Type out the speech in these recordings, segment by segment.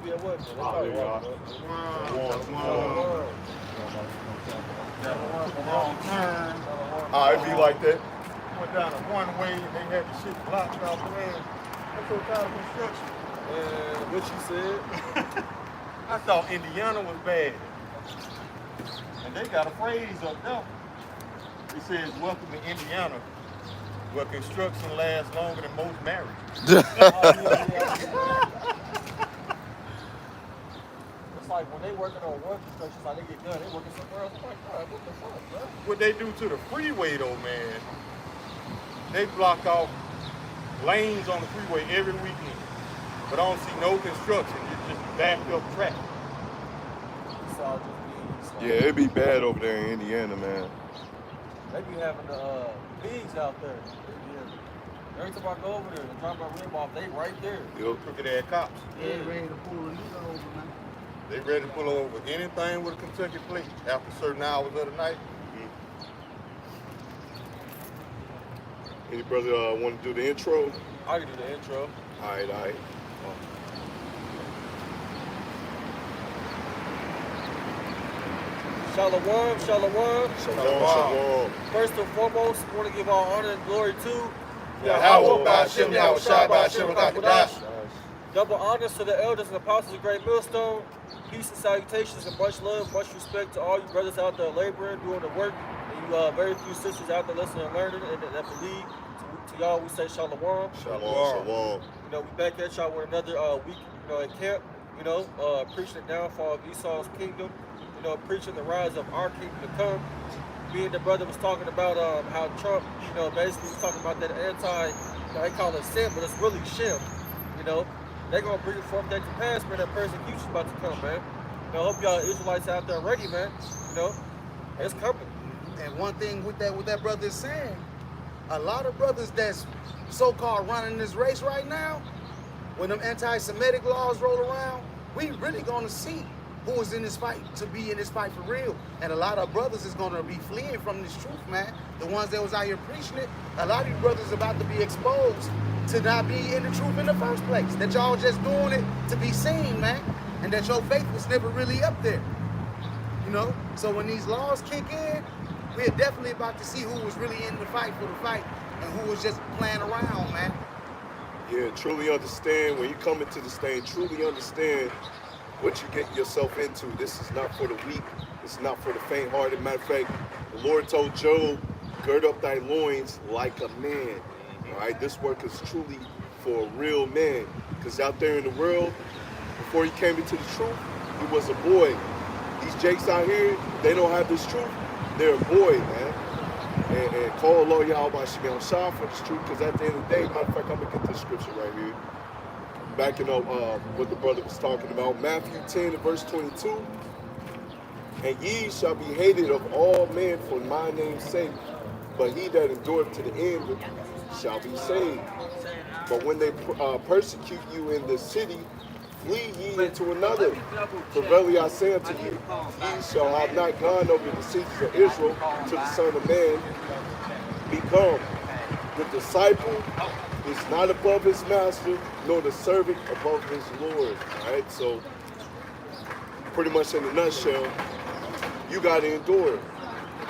be at what? Wrong turn. It'd be like that. Went down a one-way and they had the shit blocked off the land. That's what kind of construction. And what you said? I thought Indiana was bad. And they got a phrase up there. It says, welcome to Indiana, where construction lasts longer than most marriages. It's like when they working on one construction site, they get done, they working somewhere else. I'm like, God, what the fuck, bro? What they do to the freeway though, man, they block off lanes on the freeway every weekend. But I don't see no construction, it's just backed up traffic. It's all just beans. Yeah, it'd be bad over there in Indiana, man. They be having the pigs out there. Yeah. Every time I go over there and drop my rim off, they right there. Yep. Crooked ass cops. Yeah. Ready to pull a nigga over, man. They ready to pull over anything with a Kentucky plate after certain hours of the night. Any brother want to do the intro? I can do the intro. All right. Shalom, shalom. Shalom. First and foremost, I want to give all honor and glory to double honors to the elders and apostles of Great Millstone. Peace and salutations and much love, much respect to all you brothers out there laboring, doing the work, and you very few sisters out there listening and learning and that believe. To y'all, we say shalom. Shalom. You know, we back at y'all with another week, at camp. Preaching the downfall of Esau's kingdom. Preaching the rise of our kingdom to come. Me and the brother was talking about how Trump, basically was talking about that they call it sin, but it's really shim. They're gonna bring forth that to pass, man. That persecution's about to come, man. I hope y'all Israelites out there ready, man. It's coming. And one thing with that brother is saying, a lot of brothers that's so-called running this race right now, when them anti-Semitic laws roll around, we really gonna see who is in this fight, to be in this fight for real. And a lot of brothers is gonna be fleeing from this truth, man. The ones that was out here preaching it, a lot of you brothers about to be exposed to not be in the truth in the first place. That y'all just doing it to be seen, man. And that your faith was never really up there. So when these laws kick in, we're definitely about to see who was really in the fight for the fight and who was just playing around, man. Yeah, truly understand when you come into this thing, truly understand what you get yourself into. This is not for the weak. It's not for the faint-hearted. Matter of fact, the Lord told Job, gird up thy loins like a man. All right, this work is truly for a real man. Because out there in the world, before he came into the truth, he was a boy. These jakes out here, they don't have this truth. They're a boy, man. And call Lord YASHAMIAHLA for this truth. Because at the end of the day, matter of fact, I'm going to get this scripture right here. Backing up what the brother was talking about. Matthew 10 and verse 22. And ye shall be hated of all men for my name's sake, but he that endureth to the end shall be saved. But when they persecute you in the city, flee ye into another. For verily I say unto you, ye shall have not gone over the cities of Israel to the Son of Man. Become the disciple is not above his master, nor the servant above his Lord. All right, so pretty much in a nutshell, you got to endure.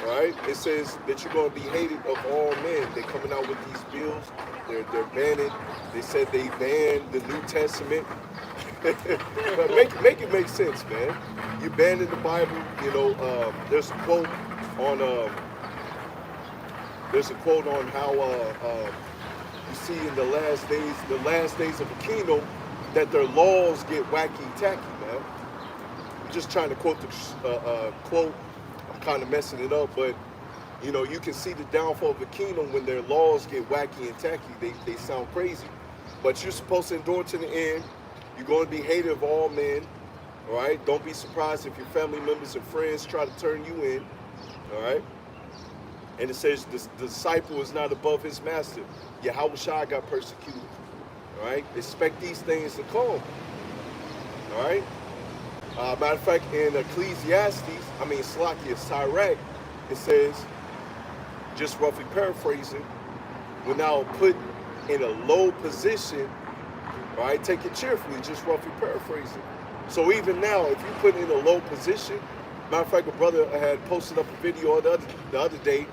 All right, it says that you're going to be hated of all men. They're coming out with these bills. They're banning. They said they banned the New Testament. But make it make sense, man. You banning the Bible. There's a quote on how you see in the last days of the kingdom, that their laws get wacky tacky, man. I'm just trying to quote the quote. I'm kind of messing it up, but you can see the downfall of the kingdom when their laws get wacky and tacky. They sound crazy, but you're supposed to endure to the end. You're going to be hated of all men. All right. Don't be surprised if your family members and friends try to turn you in. All right. And it says the disciple is not above his master. Yahushua got persecuted. All right. Expect these things to come. All right. Matter of fact, in Sirach, it says, just roughly paraphrasing, when now put in a low position, all right, take it cheerfully, just roughly paraphrasing. So even now, if you put in a low position, matter of fact, a brother had posted up a video the other day.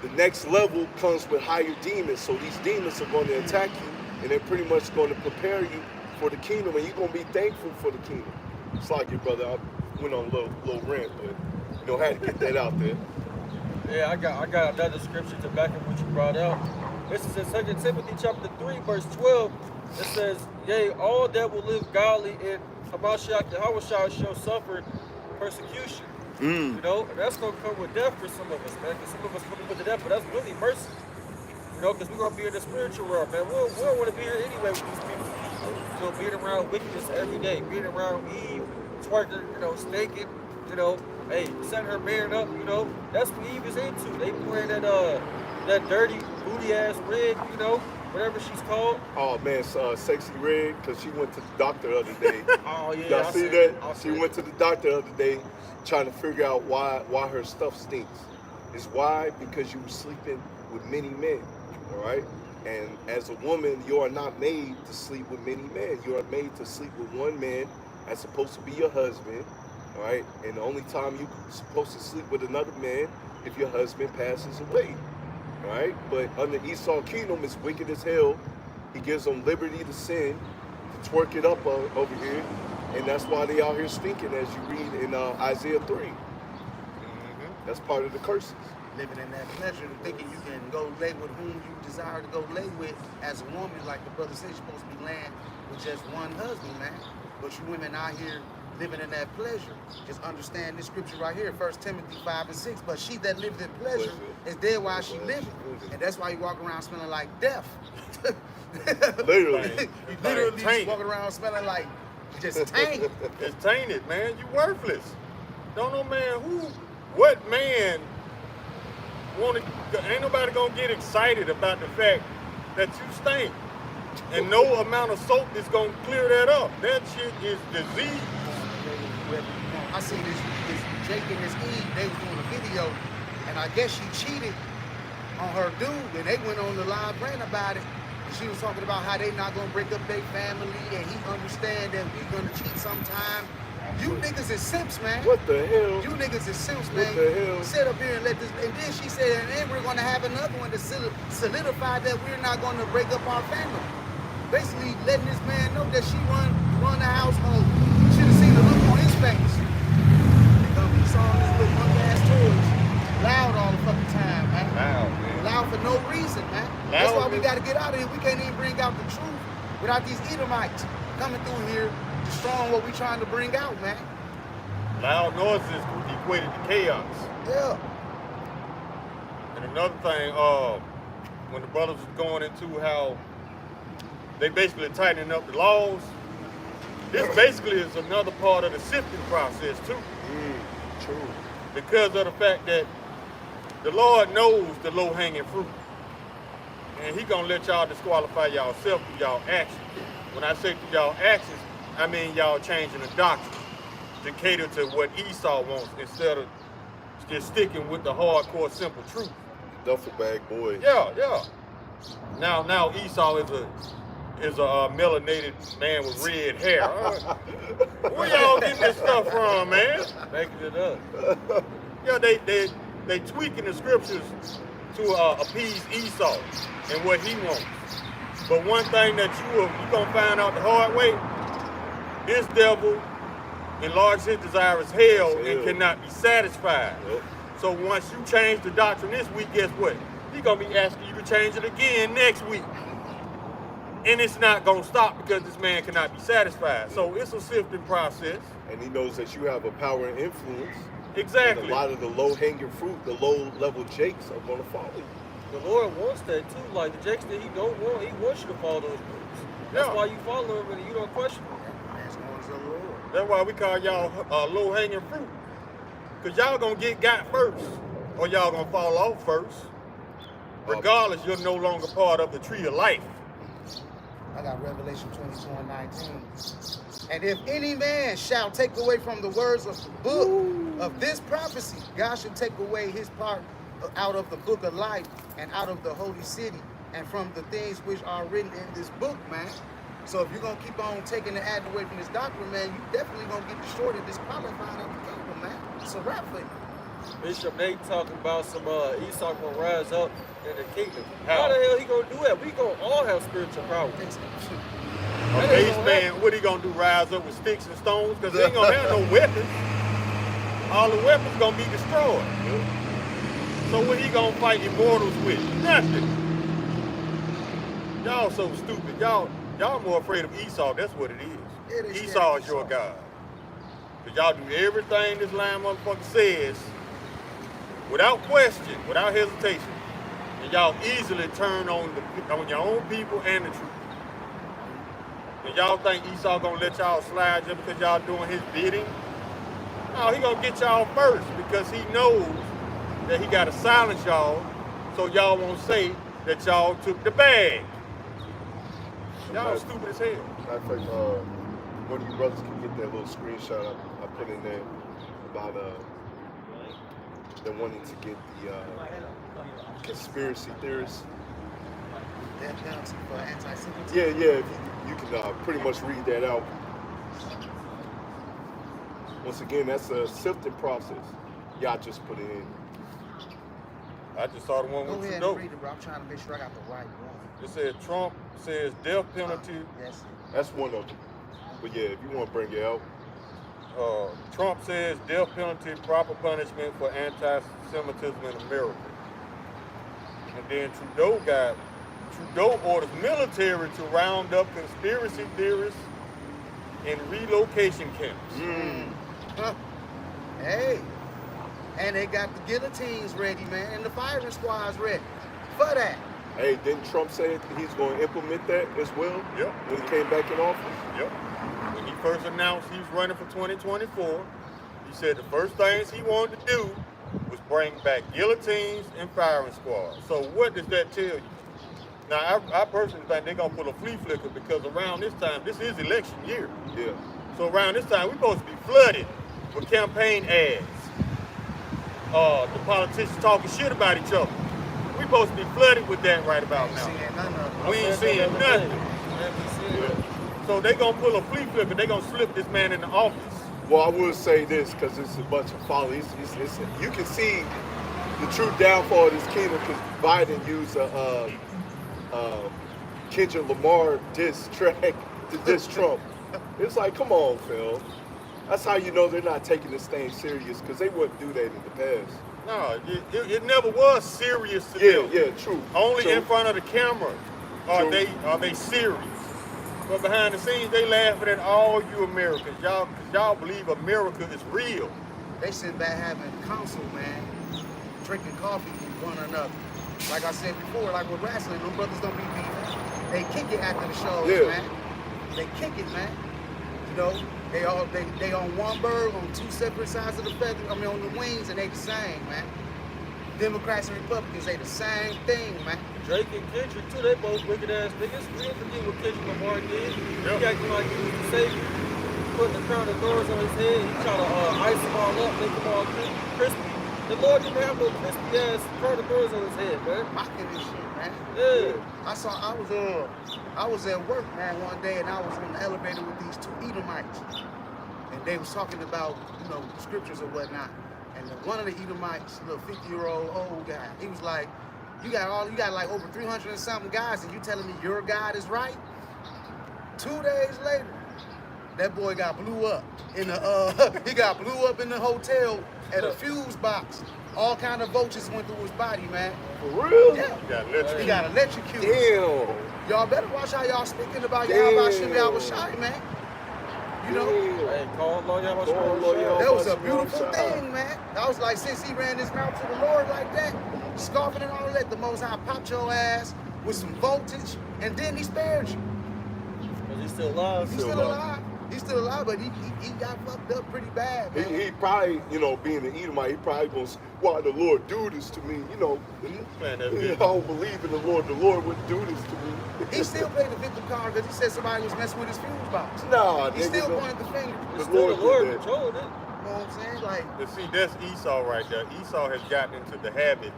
The next level comes with higher demons. So these demons are going to attack you, and they're pretty much going to prepare you for the kingdom, and you're going to be thankful for the kingdom. It's like your brother, I went on a little rant, but had to get that out there. Yeah, I got another scripture to back up what you brought out. This is in 2 Timothy chapter 3, verse 12. It says, yea, all that will live godly in YASHAMIAHLA shall suffer persecution. You know, and that's going to come with death for some of us, man. Because some of us going to put to death, but that's really mercy. You know, because we're going to be in the spiritual world, man. We don't want to be here anyway with these people. You know, being around wickedness every day, being around Eve, twerking, you know, snaking, you know, hey, setting her man up, you know. That's what Eve is into. They playing that dirty, booty-ass rig, you know, whatever she's called. Oh, man, Sexy Red, because she went to the doctor the other day. Oh, yeah. Y'all see that? She went to the doctor the other day trying to figure out why her stuff stinks. It's why? Because you were sleeping with many men, all right? And as a woman, you are not made to sleep with many men. You are made to sleep with one man that's supposed to be your husband, all right? And the only time you're supposed to sleep with another man if your husband passes away, all right? But under Esau kingdom, it's wicked as hell. He gives them liberty to sin, to twerk it up over here. And that's why they out here stinking, as you read in Isaiah 3. That's part of the curses. Living in that pleasure, thinking you can go lay with whom you desire to go lay with as a woman, like the brother said, you're supposed to be laying with just one husband, man. But you women out here living in that pleasure. Just understand this scripture right here, 1 Timothy 5 and 6. But she that liveth in pleasure is dead while she liveth. And that's why you walk around smelling like death. Literally. You literally just walking around smelling like just tainted. It's tainted, man. You worthless. Don't know, man, what man ain't nobody gonna get excited about the fact that you stink. And no amount of soap is gonna clear that up. That shit is disease. I seen this Jake and this Eve, they was doing a video, and I guess she cheated on her dude, and they went on the live rant about it. And she was talking about how they not gonna break up their family, and he understand that we gonna cheat sometime. You niggas is simps, man. What the hell? You niggas is simps, man. What the hell? Sit up here and let this, and then she said, and then we're gonna have another one to solidify that we're not gonna break up our family. Basically letting this man know that she run the household. You should have seen the look on his face. He saw this little punk ass toys. Loud all the fucking time, man. Loud, man. Loud for no reason, man. That's why we gotta get out of here. We can't even bring out the truth without these Edomites coming through here, destroying what we trying to bring out, man. Loud noises equated to chaos. Yeah. And another thing, when the brothers was going into how they basically tightening up the laws, this basically is another part of the sifting process too. True. Because of the fact that the Lord knows the low-hanging fruit. And he gonna let y'all disqualify y'allself through y'all actions. When I say through y'all actions, I mean y'all changing the doctrine to cater to what Esau wants instead of just sticking with the hardcore simple truth. Duffel bag boy. Yeah. Now Esau is a melanated man with red hair. Where y'all getting this stuff from, man? Making it up. Yeah, they tweaking the scriptures to appease Esau and what he wants. But one thing that you gonna find out the hard way, this devil enlarges his desire as hell and cannot be satisfied. Yep. So once you change the doctrine this week, guess what? He's gonna be asking you to change it again next week. And it's not gonna stop because this man cannot be satisfied. So it's a sifting process. And he knows that you have a power and influence. Exactly. And a lot of the low-hanging fruit, the low-level jakes are gonna follow you. The Lord wants that too. Like the jakes that he don't want, he wants you to follow those rules. That's why you follow him and you don't question him. That's going to the Lord. That's why we call y'all low-hanging fruit. Because y'all gonna get got first, or y'all gonna fall off first. Regardless, you're no longer part of the tree of life. I got Revelation 22:19. And if any man shall take away from the words of the book of this prophecy, God shall take away his part out of the book of life and out of the holy city and from the things which are written in this book, man. So if you're gonna keep on taking the act away from this doctrine, man, you definitely gonna get destroyed and disqualified out the kingdom, man. It's a wrap for you. Bishop Nate talking about some Esau gonna rise up in the kingdom. How? How the hell he gonna do that? We gonna all have spiritual power. A base man, what he gonna do? Rise up with sticks and stones? Because he ain't gonna have no weapons. All the weapons gonna be destroyed. So what he gonna fight immortals with? Nothing. Y'all so stupid. Y'all more afraid of Esau. That's what it is. Esau is your God. Because y'all do everything this lying motherfucker says without question, without hesitation. And y'all easily turn on your own people and the truth. And y'all think Esau gonna let y'all slide just because y'all doing his bidding? No, he gonna get y'all first because he knows that he gotta silence y'all so y'all won't say that y'all took the bag. Y'all stupid as hell. Matter of fact, one of you brothers can get that little screenshot I put in there about them wanting to get the conspiracy theorists. Death penalty for anti-Semitism. Yeah, you can pretty much read that out. Once again, that's a sifting process. Y'all just put it in. I just saw the one Go with ahead Trudeau. and read it, bro. I'm trying to make sure I got the right one. It said Trump says death penalty. Yes. That's one of them. But yeah, if you want to bring it out. Trump says death penalty, proper punishment for anti-Semitism in America. And then Trudeau orders military to round up conspiracy theorists in relocation camps. Huh. Hey, and they got the guillotines ready, man, and the firing squads ready for that. Hey, didn't Trump say he's going to implement that as well? Yep. When he came back in office? Yep. When he first announced he was running for 2024, he said the first things he wanted to do was bring back guillotines and firing squads. So what does that tell you? Now, I personally think they're going to pull a flea flicker because around this time, this is election year. Yeah. So around this time, we're supposed to be flooded with campaign ads. The politicians talking shit about each other. We're supposed to be flooded with that right about now. We ain't seeing nothing. So they gonna pull a flea flicker. They gonna slip this man in the office. Well, I will say this because it's a bunch of folly. You can see the true downfall of this kingdom because Biden used a Kendrick Lamar diss track to diss Trump. It's like, come on, Phil. That's how you know they're not taking this thing serious because they wouldn't do that in the past. No, it never was serious to them. Yeah, true. Only true. in front of the camera are they serious. But behind the scenes, they laughing at all you Americans. Y'all believe America is real. They sit back having counsel, man, drinking coffee with one another. Like I said before, like with wrestling, them brothers don't be beefing. They kick it after the shows, man. They kick it, man. You know, they on one bird on two separate sides of the feather. I mean, on the wings, and they the same, man. Democrats and Republicans, they the same thing, man. Drake and Kendrick too, they both wicked ass niggas. We didn't forget what Kendrick Lamar did. He acting like he was the savior, putting the crown of thorns on his head. He tried to ice them all up, make them all crispy. The Lord didn't have no crispy ass crown of thorns on his head, man. Mocking this shit, man. Yeah. I was at work, man, one day, and I was on the elevator with these two Edomites, and they was talking about, you know, scriptures or whatnot. And one of the Edomites, little 50-year-old old guy, he was like, you got like over 300 and something guys, and you telling me your God is right? 2 days later, that boy got blew up in the he got blew up in the hotel at a fuse box. All kind of vultures went through his body, man. For real? Yeah. He got electrocuted. Damn. Y'all better watch how y'all speaking about YASHAMIAHLA, man. You know? Hey, call Lord Yahweh. That was a beautiful thing, man. I was like, since he ran his mouth to the Lord like that, scoffing and all that, the Most High popped your ass with some voltage, and then he spared you. But he's still alive. He's still alive. He's still alive, but he got fucked up pretty bad, man. He probably, you know, being an Edomite, he probably gonna say, why the Lord do this to me? You know, Man, I don't believe in the Lord wouldn't do this to me. He still played the victim card because he said somebody was messing with his fuse box. Nah, he still pointed the finger. It's still the Lord controlled it. You know what I'm saying? Like, but see, that's Esau right there. Esau has gotten into the habit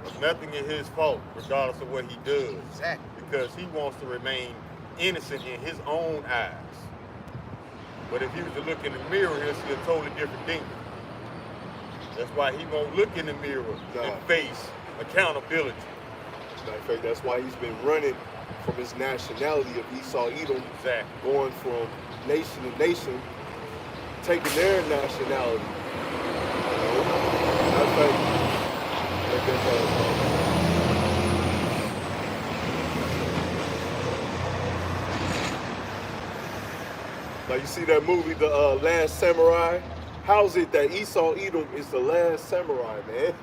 of nothing is his fault, regardless of what he does. Exactly. Because he wants to remain innocent in his own eyes. But if he was to look in the mirror, he'll see a totally different thing. That's why he won't look in the mirror and face accountability. Matter of fact, that's why he's been running from his nationality of Esau, Edom, Exactly. going from nation to nation, taking their nationality. Matter of fact, like you see that movie, The Last Samurai? How's it that Esau Edom is the last samurai, man?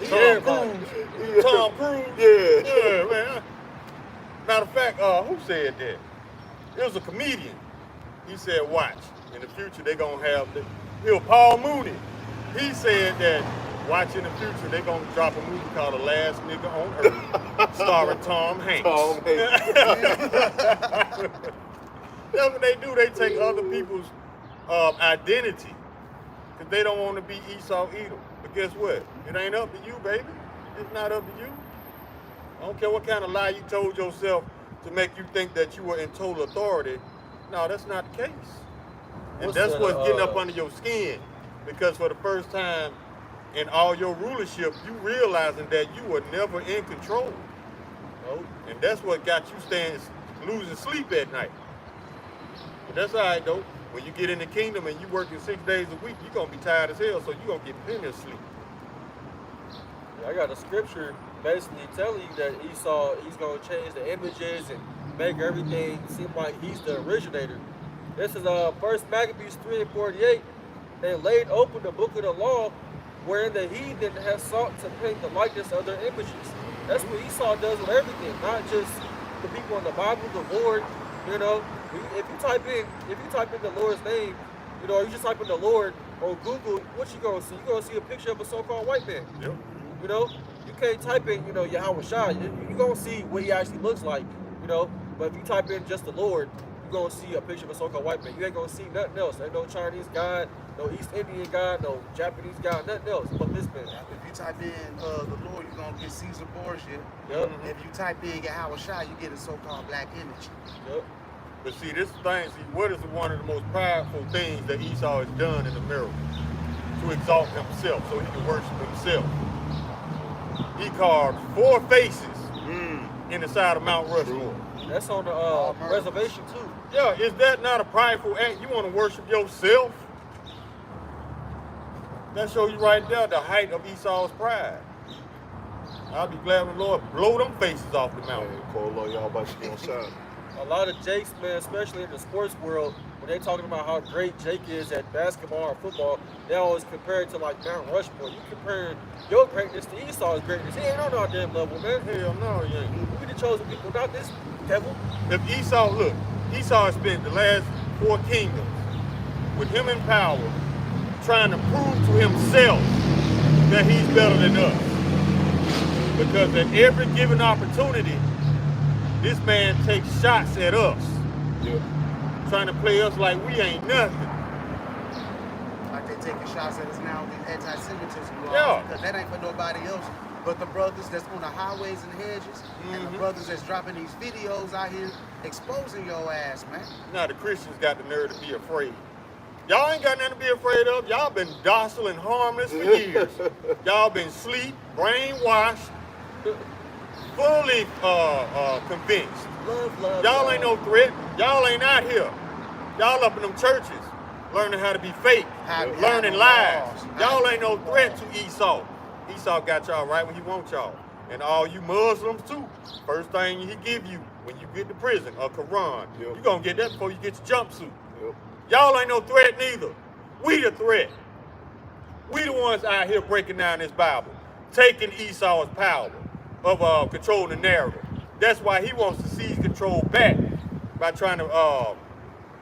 Tom Cruise. Tom Cruise. Yeah. Yeah, man. Matter of fact, who said that? It was a comedian. He said, watch, in the future they gonna have Paul Mooney. He said that watch in the future they gonna drop a movie called The Last Nigga on Earth, starring Tom Hanks. Tom Hanks. That's what they do. They take other people's identity because they don't want to be Esau Edom. But guess what? It ain't up to you, baby. It's not up to you. I don't care what kind of lie you told yourself to make you think that you were in total authority. No, that's not the case. And that's what's getting up under your skin. Because for the first time in all your rulership, you realizing that you were never in control. Nope. And that's what got you losing sleep at night. But that's all right, though. When you get in the kingdom and you working 6 days a week, you're going to be tired as hell, so you're going to get plenty of sleep. I got a scripture basically telling you that Esau, he's going to change the images and make everything seem like he's the originator. This is 1 Maccabees 3:48. They laid open the book of the law wherein the heathen has sought to paint the likeness of their images. That's what Esau does with everything, not just the people in the Bible, the Lord. You know, if you type in the Lord's name, you know, or you just type in the Lord on Google, what you gonna see? You gonna see a picture of a so-called white man. Yep. You know, you can't type in, you know, YAHWAHSHAH. You gonna see what he actually looks like. You know, but if you type in just the Lord, you gonna see a picture of a so-called white man. You ain't gonna see nothing else. Ain't no Chinese God, no East Indian God, no Japanese God, nothing else but this man. If you type in the Lord, you're gonna get Caesar Borgia. Yep. If you type in YAHWAHSHAH, you get a so-called black image. Yep. But see, this thing, what is one of the most powerful things that Esau has done in the mirror? To exalt himself, so he can worship himself. He carved 4 faces in the side of Mount Rushmore. That's on the reservation too. Yeah, is that not a prideful act? You want to worship yourself? That shows you right there the height of Esau's pride. I'll be glad when the Lord blow them faces off the mountain. Man, call Lord, y'all about to shine. A lot of Jakes, man, especially in the sports world, when they talking about how great Jake is at basketball or football, they always compare it to like Mount Rushmore. You comparing your greatness to Esau's greatness. He ain't on our damn level, man. Hell no, he ain't. We the chosen people, not this devil. If Esau, look, Esau has spent the last 4 kingdoms with him in power, trying to prove to himself that he's better than us. Because at every given opportunity, this man takes shots at us. Yep. Trying to play us like we ain't nothing. Like they taking shots at us now with these anti-Semitism laws. Yeah. Because that ain't for nobody else but the brothers that's on the highways and hedges and the brothers that's dropping these videos out here exposing your ass, man. Now the Christians got the nerve to be afraid. Y'all ain't got nothing to be afraid of. Y'all been docile and harmless for years. Y'all been asleep, brainwashed, fully convinced. Love, Y'all ain't no threat. Y'all ain't out here. Y'all up in them churches learning how to be fake, learning lies. Y'all ain't no threat to Esau. Esau got y'all right when he want y'all. And all you Muslims too. First thing he give you when you get to prison, a Quran. Yep. You gonna get that before you get your jumpsuit. Yep. Y'all ain't no threat neither. We the threat. We the ones out here breaking down this Bible, taking Esau's power of controlling the narrative. That's why he wants to seize control back by trying to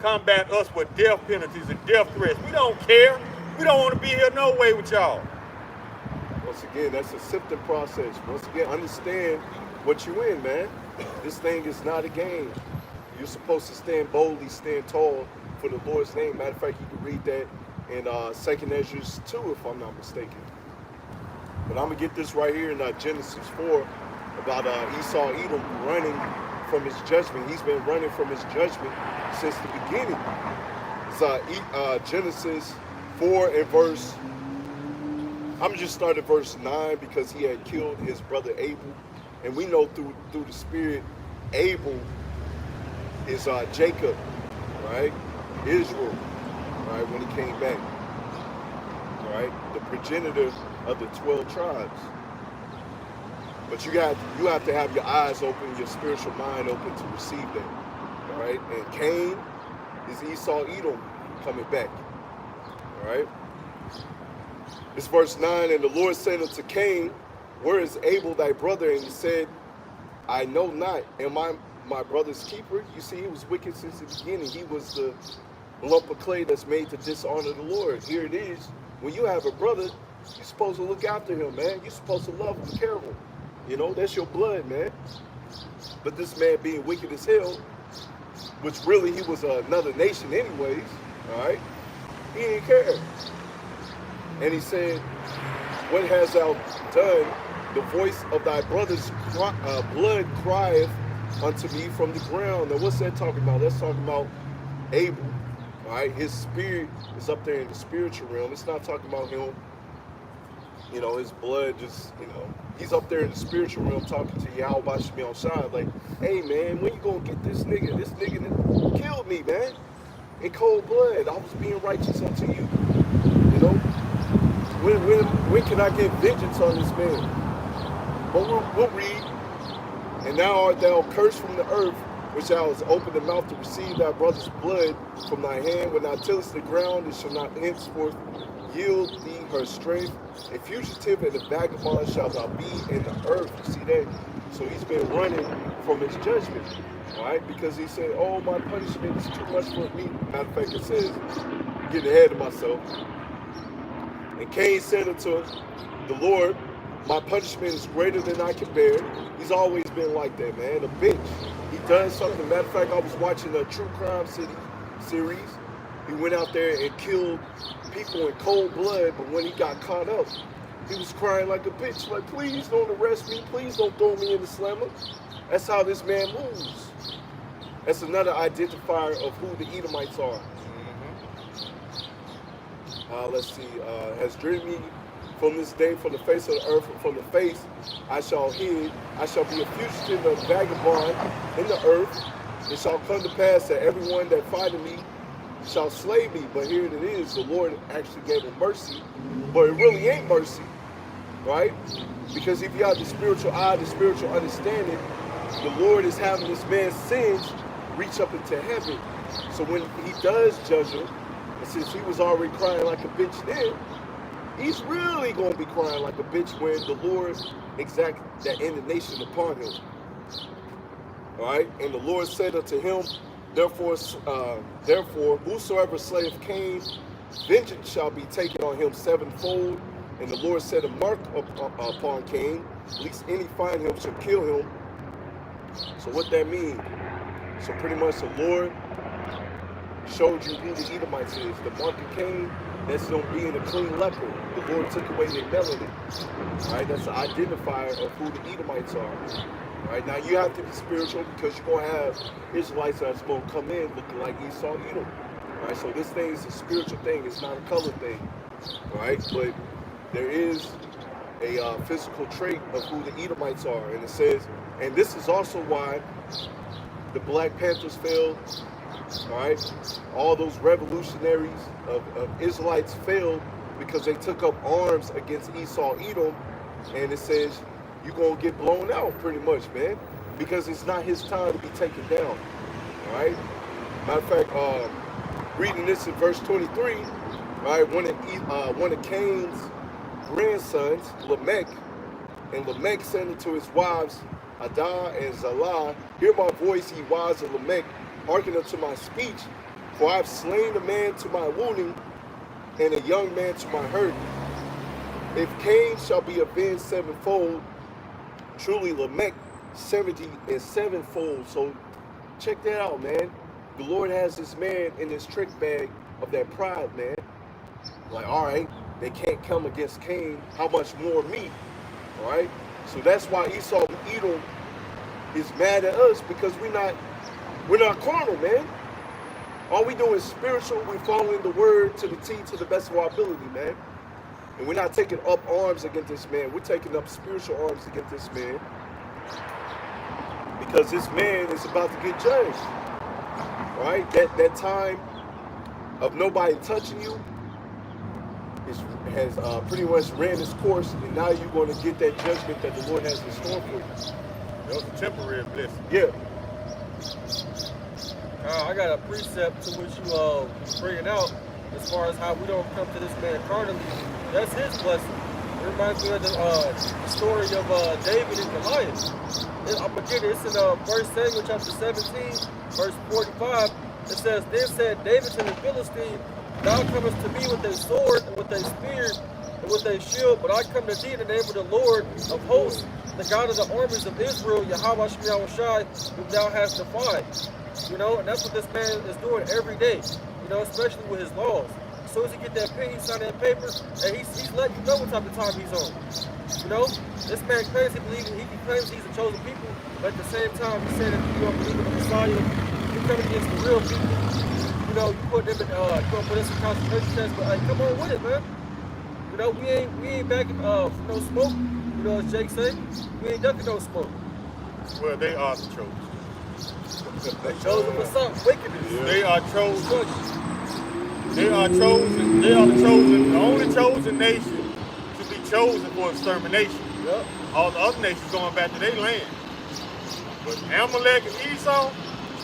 combat us with death penalties and death threats. We don't care. We don't want to be here no way with y'all. Once again, that's a sifting process. Once again, understand what you in, man. This thing is not a game. You're supposed to stand boldly, stand tall for the Lord's name. Matter of fact, you can read that in 2nd Ezra 2, if I'm not mistaken. But I'm going to get this right here in Genesis 4 about Esau, Edom running from his judgment. He's been running from his judgment since the beginning. It's Genesis 4 and verse, I'm just starting at verse 9 because he had killed his brother Abel. And we know through the spirit, Abel is Jacob, right? Israel, right? When he came back, right? The progenitor of the 12 tribes. But you have to have your eyes open, your spiritual mind open to receive that, all right? And Cain is Esau, Edom coming back, all right? It's verse 9, and the Lord said unto Cain, where is Abel thy brother? And he said, I know not. Am I my brother's keeper? You see, he was wicked since the beginning. He was the lump of clay that's made to dishonor the Lord. Here it is. When you have a brother, you're supposed to look after him, man. You're supposed to love him, care for him. You know, that's your blood, man. But this man being wicked as hell, which really he was another nation anyways, all right? He didn't care. And he said, what hast thou done? The voice of thy brother's blood crieth unto me from the ground. Now what's that talking about? That's talking about Abel, all right? His spirit is up there in the spiritual realm. It's not talking about him, you know, his blood just, you know, he's up there in the spiritual realm talking to YASHAMIAHLA, like, hey man, when you gonna get this nigga? This nigga that killed me, man, in cold blood. I was being righteous unto you, you know? When can I get vengeance on this man? But we'll read. And now art thou cursed from the earth, which thou hast opened the mouth to receive thy brother's blood from thy hand. When thou tillest the ground, it shall not henceforth yield thee her strength. A fugitive and a vagabond shalt thou be in the earth. You see that? So he's been running from his judgment, all right? Because he said, oh, my punishment is too much for me. Matter of fact, it says, I'm getting ahead of myself. And Cain said unto the Lord, my punishment is greater than I can bear. He's always been like that, man, a bitch. He does something. Matter of fact, I was watching a True Crime series. He went out there and killed people in cold blood, but when he got caught up, he was crying like a bitch, like, please don't arrest me, please don't throw me in the slammer. That's how this man moves. That's another identifier of who the Edomites are. Let's see, has driven me from this day from the face of the earth, and from the face I shall hid. I shall be a fugitive and a vagabond in the earth. It shall come to pass that everyone that fighteth me shall slay me. But here it is, the Lord actually gave him mercy, but it really ain't mercy, right? Because if you have the spiritual eye, the spiritual understanding, the Lord is having this man's sins reach up into heaven. So when he does judge him, and since he was already crying like a bitch then, he's really going to be crying like a bitch when the Lord exact that indignation upon him. All right? And the Lord said unto him, therefore, whosoever slayeth Cain, vengeance shall be taken on him sevenfold. And the Lord set a mark upon Cain, lest any find him shall kill him. So what that means? So pretty much the Lord showed you who the Edomites is. The mark of Cain, that's them being a clean leper. The Lord took away their melanin. Right? That's an identifier of who the Edomites are. Right? Now you have to be spiritual because you're going to have Israelites that's going to come in looking like Esau, Edom. Right? So this thing is a spiritual thing. It's not a color thing. Right? But there is a physical trait of who the Edomites are. And it says, and this is also why the Black Panthers failed. All right, all those revolutionaries of Israelites failed because they took up arms against Esau, Edom, and it says you're gonna get blown out pretty much, man, because it's not his time to be taken down. All right. Matter of fact, reading this in verse 23, all right, one of Cain's grandsons, Lamech, and Lamech said unto his wives, Adah and Zillah, hear my voice, ye wives of Lamech, hearken unto my speech, for I have slain a man to my wounding, and a young man to my hurt. If Cain shall be avenged sevenfold, truly Lamech 70 and sevenfold. So check that out, man. The Lord has this man in this trick bag of that pride, man. Like, all right, they can't come against Cain. How much more me? All right. So that's why Esau, Edom, is mad at us because we're not carnal, man. All we do is spiritual. We're following the word to the T to the best of our ability, man. And we're not taking up arms against this man. We're taking up spiritual arms against this man. Because this man is about to get judged. Right? That time of nobody touching you has pretty much ran its course, and now you're going to get that judgment that the Lord has in store for you. That was a temporary blessing. Yeah. I got a precept to which you bringing out as far as how we don't come to this man carnally. That's his blessing. It reminds me of the story of David and Goliath. I'm going to get it. It's in 1 Samuel chapter 17, verse 45. It says, Then said David to the Philistine, Thou comest to me with a sword and with a spear and with a shield, but I come to thee in the name of the Lord of hosts, the God of the armies of Israel, YASHAMIAHLA, whom thou hast defied. You know, and that's what this man is doing every day, you know, especially with his laws. As soon as he get that pen, he sign that paper, and he's letting you know what type of time he's on. You know, this man claims he claims he's a chosen people, but at the same time, he's saying that if you don't believe in the Messiah, you're coming against the real people. You know, you put them in, you're gonna put us in concentration camps, but hey, come on with it, man. You know, we ain't backing for no smoke. You know, as Jake said, we ain't ducking no smoke. Well, they are the chosen. They chosen for something, wickedness. Yeah. They are chosen. They are chosen. They are the chosen, the only chosen nation to be chosen for extermination. Yep. All the other nations going back to their land. But Amalek and Esau,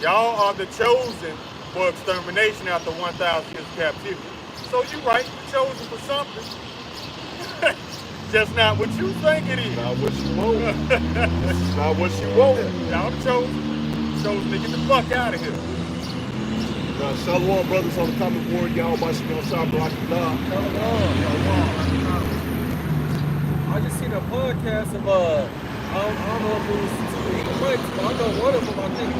y'all are the chosen for extermination after 1,000 years of captivity. So you're right, you're chosen for something. Just not what you think it is. Not what you want. This is not what you want. Y'all the chosen to get the fuck out of here. Now, Shalom, brothers on the comment board. Y'all watching me on YASHARAHLA. I just seen a podcast of I don't know if it was the Franks, but I know one of them. I think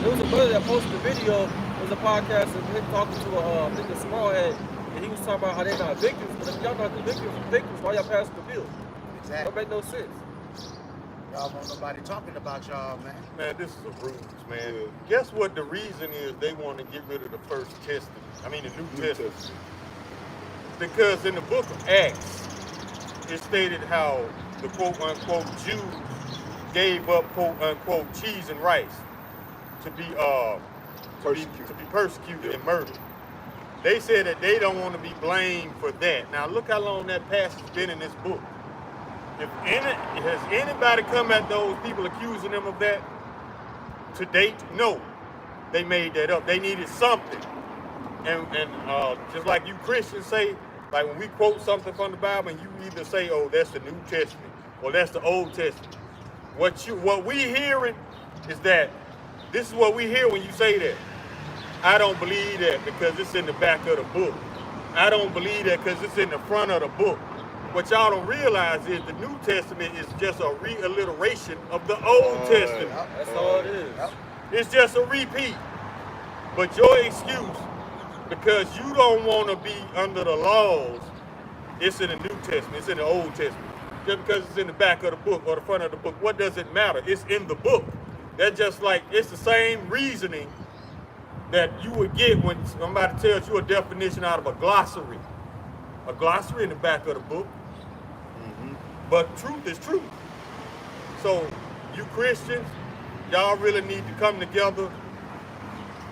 there was a brother that posted a video. It was a podcast of him talking to I think a small head, and he was talking about how they're not victims. But if y'all not the victims, why y'all passing the bill? Exactly. Don't make no sense. Y'all want nobody talking about y'all, man. Man, this is a ruse, man. Guess what the reason is they want to get rid of the First Testament? I mean the New Testament. Because in the book of Acts, it stated how the quote-unquote Jews gave up quote-unquote cheese and rice to be persecuted and murdered. They said that they don't want to be blamed for that. Now look how long that passage has been in this book. Has anybody come at those people accusing them of that to date? No. They made that up. They needed something. And just like you Christians say, like when we quote something from the Bible and you either say, oh, that's the New Testament or that's the Old Testament. What we hearing is that this is what we hear when you say that. I don't believe that because it's in the back of the book. I don't believe that because it's in the front of the book. What y'all don't realize is the New Testament is just a re-alliteration of the Old Testament. That's all it is. It's just a repeat. But your excuse, because you don't want to be under the laws, it's in the New Testament, it's in the Old Testament. Just because it's in the back of the book or the front of the book, what does it matter? It's in the book. That's just like, it's the same reasoning that you would get when somebody tells you a definition out of a glossary. A glossary in the back of the book. But truth is truth. So you Christians, y'all really need to come together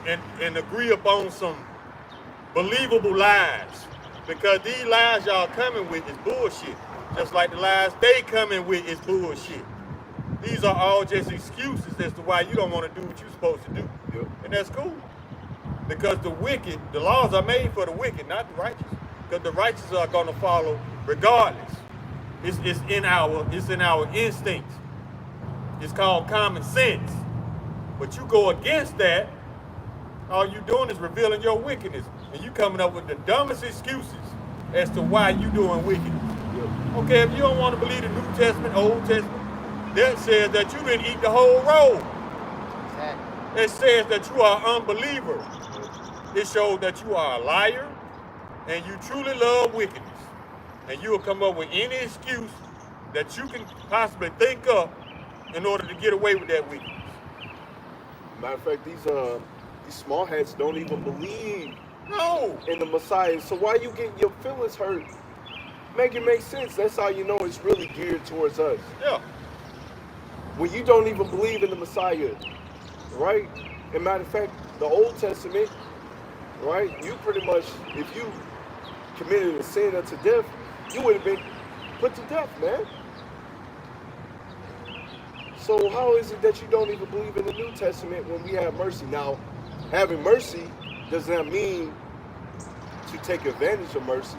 and agree upon some believable lies. Because these lies y'all coming with is bullshit. Just like the lies they coming with is bullshit. These are all just excuses as to why you don't want to do what you're supposed to do. Yep. And that's cool. Because the wicked, the laws are made for the wicked, not the righteous. Because the righteous are going to follow regardless. It's in our instincts. It's called common sense. But you go against that, all you doing is revealing your wickedness. And you coming up with the dumbest excuses as to why you doing wickedness. Okay, if you don't want to believe the New Testament, Old Testament, that says that you didn't eat the whole roll. Exactly. It says that you are an unbeliever. It shows that you are a liar and you truly love wickedness. And you will come up with any excuse that you can possibly think of in order to get away with that wickedness. Matter of fact, these small hats don't even believe No. in the Messiah. So why you getting your feelings hurt? Make it make sense. That's how you know it's really geared towards us. Yeah. When you don't even believe in the Messiah, right? And matter of fact, the Old Testament, right? You pretty much, if you committed a sin unto death, you would have been put to death, man. So how is it that you don't even believe in the New Testament when we have mercy? Now, having mercy does not mean to take advantage of mercy,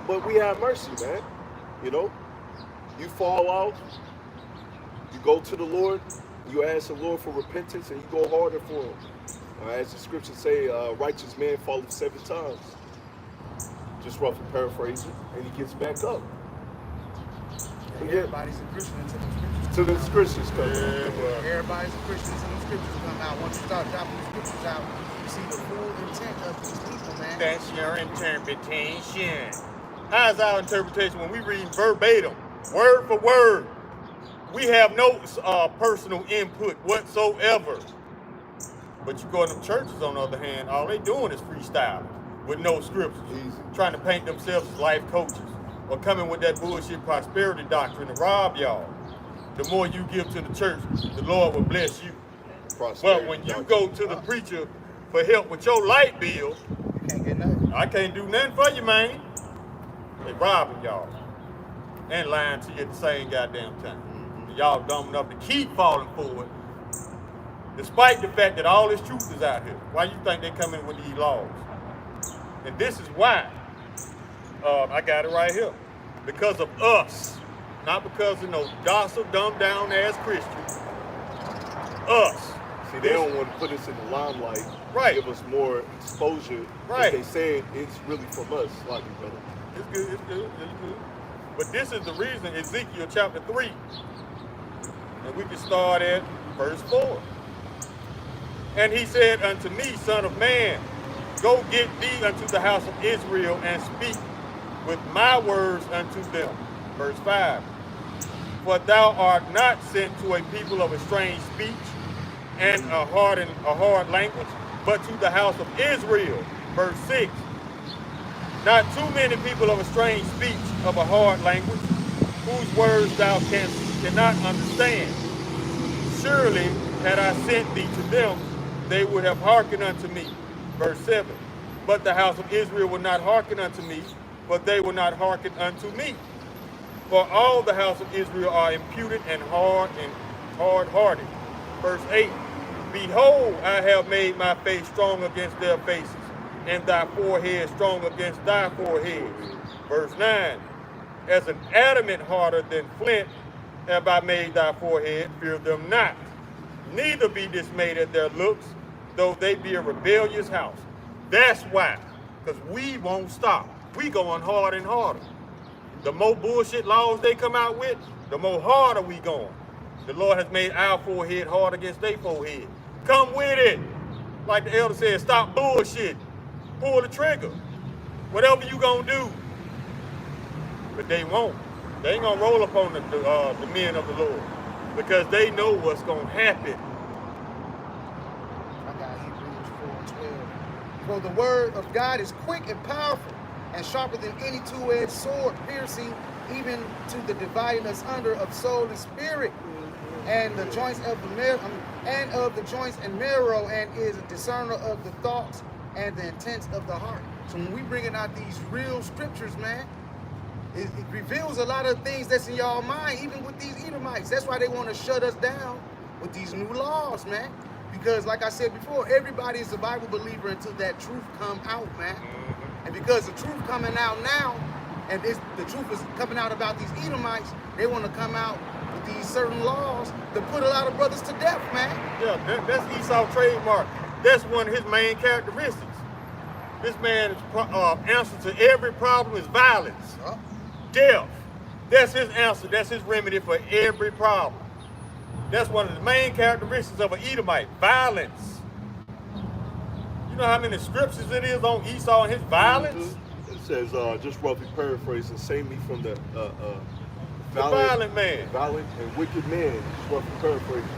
but we have mercy, man. You know, you fall out, you go to the Lord, you ask the Lord for repentance, and you go harder for him. As the scriptures say, righteous man falleth 7 times. Just roughly paraphrasing, and he gets back up. Everybody's a Christian until the scriptures To the scriptures come. Everybody's a Christian until the scriptures come out. Once you start dropping the scriptures out, you see the full intent of these people, man. That's your interpretation. How's our interpretation when we read verbatim, word for word? We have no personal input whatsoever. But you go to them churches, on the other hand, all they doing is freestyling with no scriptures, trying to paint themselves as life coaches, or coming with that bullshit prosperity doctrine to rob y'all. The more you give to the church, the Lord will bless you. But when you go to the preacher for help with your light bill, You can't get nothing. I can't do nothing for you, man. They robbing y'all and lying to you at the same goddamn time. Y'all dumb enough to keep falling for it, despite the fact that all this truth is out here. Why you think they come in with these laws? And this is why. I got it right here. Because of us. Not because of no docile, dumbed down ass Christians. Us. See, they don't want to put us in the limelight. Right. Give us more exposure. Right. They say it's really from us. Like you, brother. It's good, it's good, it's good. But this is the reason, Ezekiel chapter 3. And we can start at verse 4. And he said unto me, Son of man, go get thee unto the house of Israel and speak with my words unto them. Verse 5. For thou art not sent to a people of a strange speech and a hard language, but to the house of Israel. Verse 6. Not too many people of a strange speech, of a hard language, whose words thou cannot understand. Surely, had I sent thee to them, they would have hearkened unto me. Verse 7. But the house of Israel will not hearken unto me, but they will not hearken unto me. For all the house of Israel are imputed and hard-hearted. Verse 8. Behold, I have made my face strong against their faces, and thy forehead strong against thy forehead. Verse 9. As an adamant harder than flint have I made thy forehead, fear them not. Neither be dismayed at their looks, though they be a rebellious house. That's why, because we won't stop. We going hard and harder. The more bullshit laws they come out with, the more harder we going. The Lord has made our forehead hard against their forehead. Come with it. Like the elder said, stop bullshit. Pull the trigger. Whatever you gonna do. But they won't. They ain't gonna roll up on the men of the Lord, because they know what's gonna happen. I got Hebrews 4:12. For the word of God is quick and powerful, and sharper than any two-edged sword, piercing even to the dividing asunder of soul and spirit, and the joints of the joints and marrow, and is a discerner of the thoughts and the intents of the heart. So when we bringing out these real scriptures, man, it reveals a lot of things that's in y'all mind, even with these Edomites. That's why they want to shut us down with these new laws, man. Because like I said before, everybody is a Bible believer until that truth come out, man. And because the truth coming out now, and the truth is coming out about these Edomites, they want to come out with these certain laws to put a lot of brothers to death, man. Yeah, that's Esau trademark. That's one of his main characteristics. This man's answer to every problem is violence, death. That's his answer. That's his remedy for every problem. That's one of the main characteristics of an Edomite, violence. You know how many scriptures it is on Esau and his violence? It says, just roughly paraphrasing, save me from the violent man. Violent and wicked man, just roughly paraphrasing.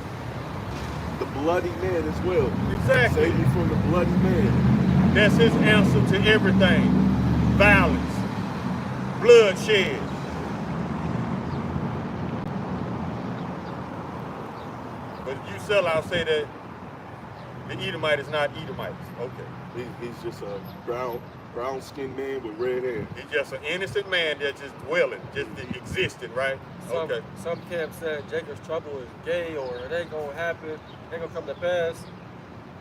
the bloody man as well. Exactly. Save me from the bloody man. That's his answer to everything. Violence, bloodshed. But you sellouts say that the Edomite is not Edomites. Okay. He's just a brown-skinned man with red hair. He's just an innocent man that's just dwelling, just existing, right? Okay. Some camps said Jacob's trouble is gay or it ain't gonna happen, it ain't gonna come to pass.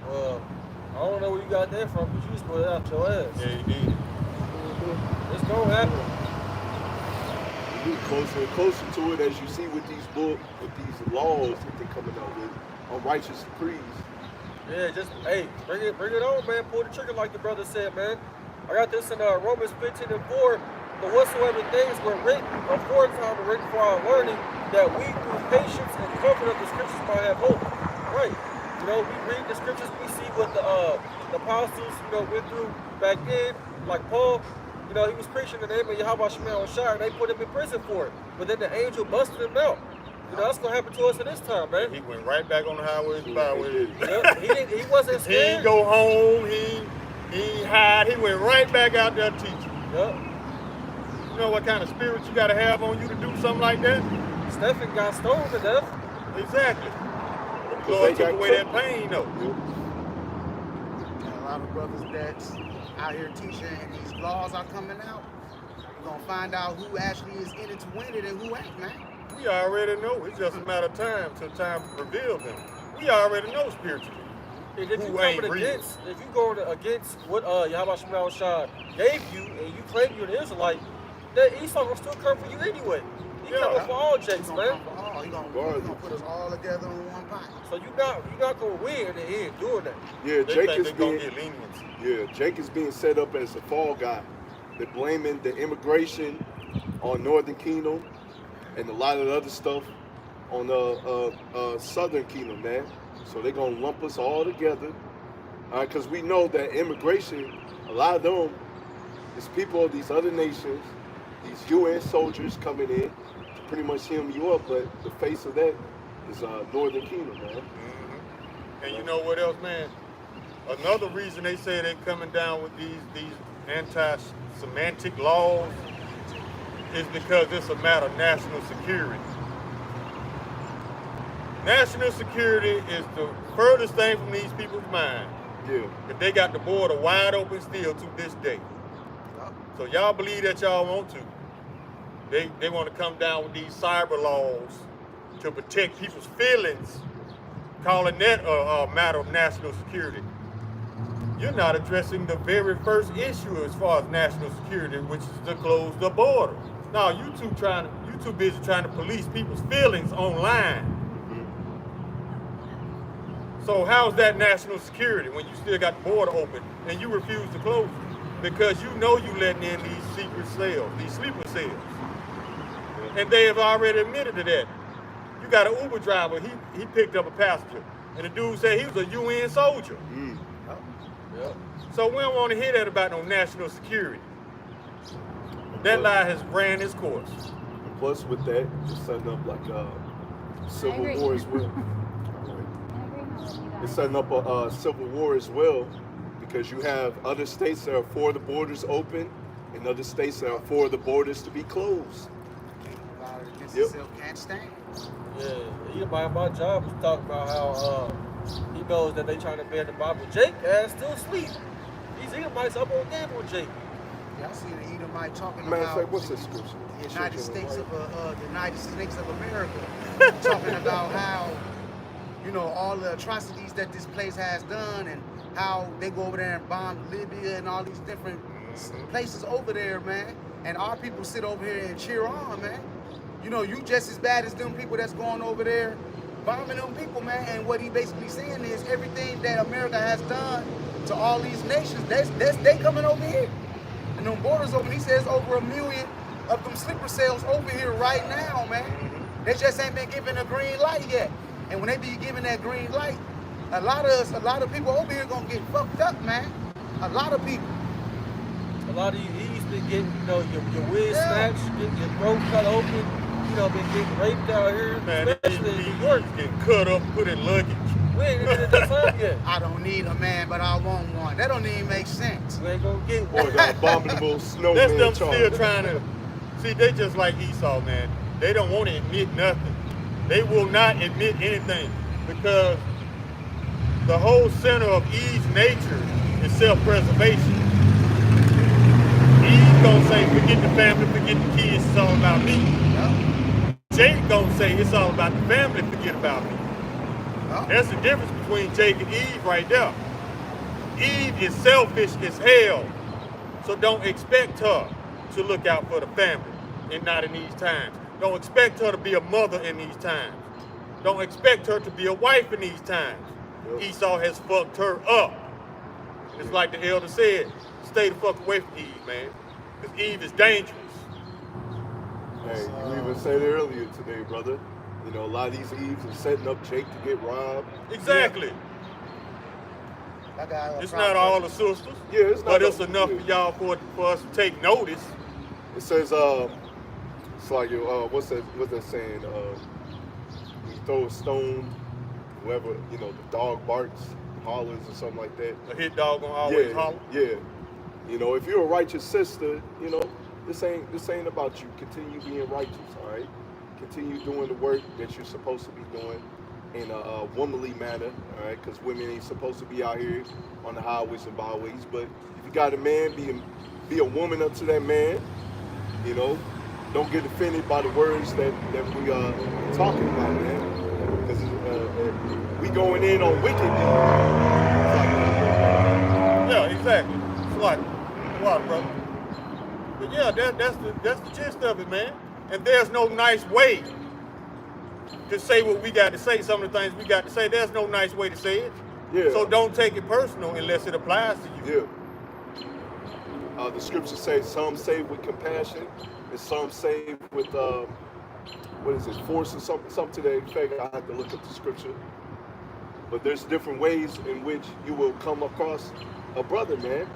I don't know where you got that from, but you just put it out your ass. Yeah, you did. It's gonna happen. We get closer and closer to it as you see with these laws that they're coming out with on righteous decrees. Yeah, just, hey, bring it on, man. Pull the trigger like the brother said, man. I got this in Romans 15:4. But whatsoever things were written aforetime were written for our learning, that we through patience and comfort of the scriptures might have hope. Right. You know, we read the scriptures, we see what the apostles, went through back then. Like Paul, he was preaching the name of YASHAMIAHLA, and they put him in prison for it. But then the angel busted him out. That's gonna happen to us in this time, man. He went right back on the highways and byways. Yep, he wasn't scared. He didn't go home. He ain't hide. He went right back out there teaching. Yep. You know what kind of spirit you got to have on you to do something like that? Stephen got stoned to death. Exactly. The Lord took away that pain, though. A lot of brothers that's out here teaching and these laws are coming out. We're going to find out who actually is in it to win it and who ain't, man. We already know. It's just a matter of time till time reveals them. We already know spiritually. And if you going against what YASHAMIAHLA gave you and you claim you're an Israelite, that Esau will still come for you anyway. He coming for all jakes, man. He's gonna put us all together in one pot. So you're not gonna win in the end doing that. Yeah, Jake is being set up as a fall guy. They're blaming the immigration on Northern Kingdom and a lot of the other stuff on the Southern Kingdom, man. So they're gonna lump us all together, because we know that immigration, a lot of them is people of these other nations, these UN soldiers coming in to pretty much hem you up, but the face of that is Northern Kingdom, man. Mm-hmm. And you know what else, man? Another reason they say they're coming down with these anti-Semitic laws is because it's a matter of national security. National security is the furthest thing from these people's mind. Yeah. But they got the border wide open still to this day. So y'all believe that y'all want to. They want to come down with these cyber laws to protect people's feelings, calling that a matter of national security. You're not addressing the very first issue as far as national security, which is to close the border. Now you too busy trying to police people's feelings online. So how's that national security when you still got the border open and you refuse to close it? Because you know you letting in these secret cells, these sleeper cells. And they have already admitted to that. You got an Uber driver, he picked up a passenger, and the dude said he was a UN soldier. Yep. So we don't want to hear that about no national security. That lie has ran its course. And plus with that, just setting up like a civil war as well. It's setting up a civil war as well, because you have other states that are for the borders open and other states that are for the borders to be closed. Yep. Can't stand. Yeah, my job was talking about how he knows that they trying to ban the Bible. Jake ass still asleep. These Edomites up on game with Jake. Yeah, I see the Edomite talking Matter of about fact, what's that scripture? The United States of America, talking about how, all the atrocities that this place has done and how they go over there and bomb Libya and all these different places over there, man. And our people sit over here and cheer on, man. You just as bad as them people that's going over there bombing them people, man. And what he basically saying is everything that America has done to all these nations, they coming over here. And them borders open, he says over 1 million of them sleeper cells over here right now, man. They just ain't been given a green light yet. And when they be given that green light, a lot of people over here gonna get fucked up, man. A lot of people. A lot of you E's been getting, your wig snatched, getting your throat cut open, been getting raped out here, Man, especially in New York. Getting cut up, put in luggage. We ain't even at the time yet. I don't need a man, but I want one. That don't even make sense. We ain't gonna get Or one. the abominable snowman That's them charge. still trying to, see, they just like Esau, man. They don't want to admit nothing. They will not admit anything because the whole center of Eve's nature is self-preservation. Eve gonna say, forget the family, forget the kids, it's all about me. Jake gonna say, it's all about the family, forget about me. That's the difference between Jake and Eve right there. Eve is selfish as hell, so don't expect her to look out for the family and not in these times. Don't expect her to be a mother in these times. Don't expect her to be a wife in these times. Esau has fucked her up. It's like the elder said, stay the fuck away from Eve, man. Because Eve is dangerous. Hey, you even said it earlier today, brother. You know, a lot of these Eves are setting up Jake to get robbed. Exactly. It's not all the sisters, Yeah, it's not. but it's enough for y'all for us to take notice. It says, it's like, what's that saying? You throw a stone, whoever, you know, the dog barks, hollers or something like that. A hit dog gonna always holler. Yeah. You know, if you're a righteous sister, you know, this ain't about you. Continue being righteous, all right? Continue doing the work that you're supposed to be doing in a womanly manner, all right? Because women ain't supposed to be out here on the highways and byways. But if you got a man, be a woman up to that man. You know, don't get offended by the words that we are talking about, man. Because we going in on wicked. Yeah, exactly. It's like water, brother. But yeah, that's the gist of it, man. And there's no nice way to say what we got to say. Some of the things we got to say, there's no nice way to say it. Yeah. So don't take it personal unless it applies to you. Yeah. The scripture says some save with compassion and some save with what is it, force or something to that effect. I have to look up the scripture. But there's different ways in which you will come across a brother, man.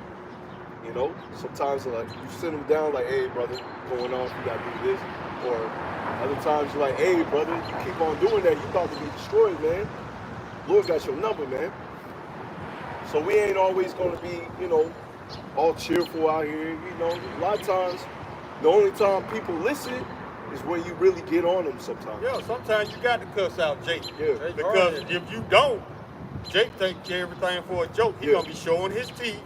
You know, sometimes like you sit him down like, hey brother, going on, you gotta do this. Or other times you're like, hey brother, you keep on doing that, you about to be destroyed, man. Lord got your number, man. So we ain't always gonna be, you know, all cheerful out here. You know, a lot of times, the only time people listen is when you really get on them sometimes. Yeah, sometimes you got to cuss out Jake. Yeah. Because if you don't, Jake takes everything for a joke. He's gonna be showing his teeth,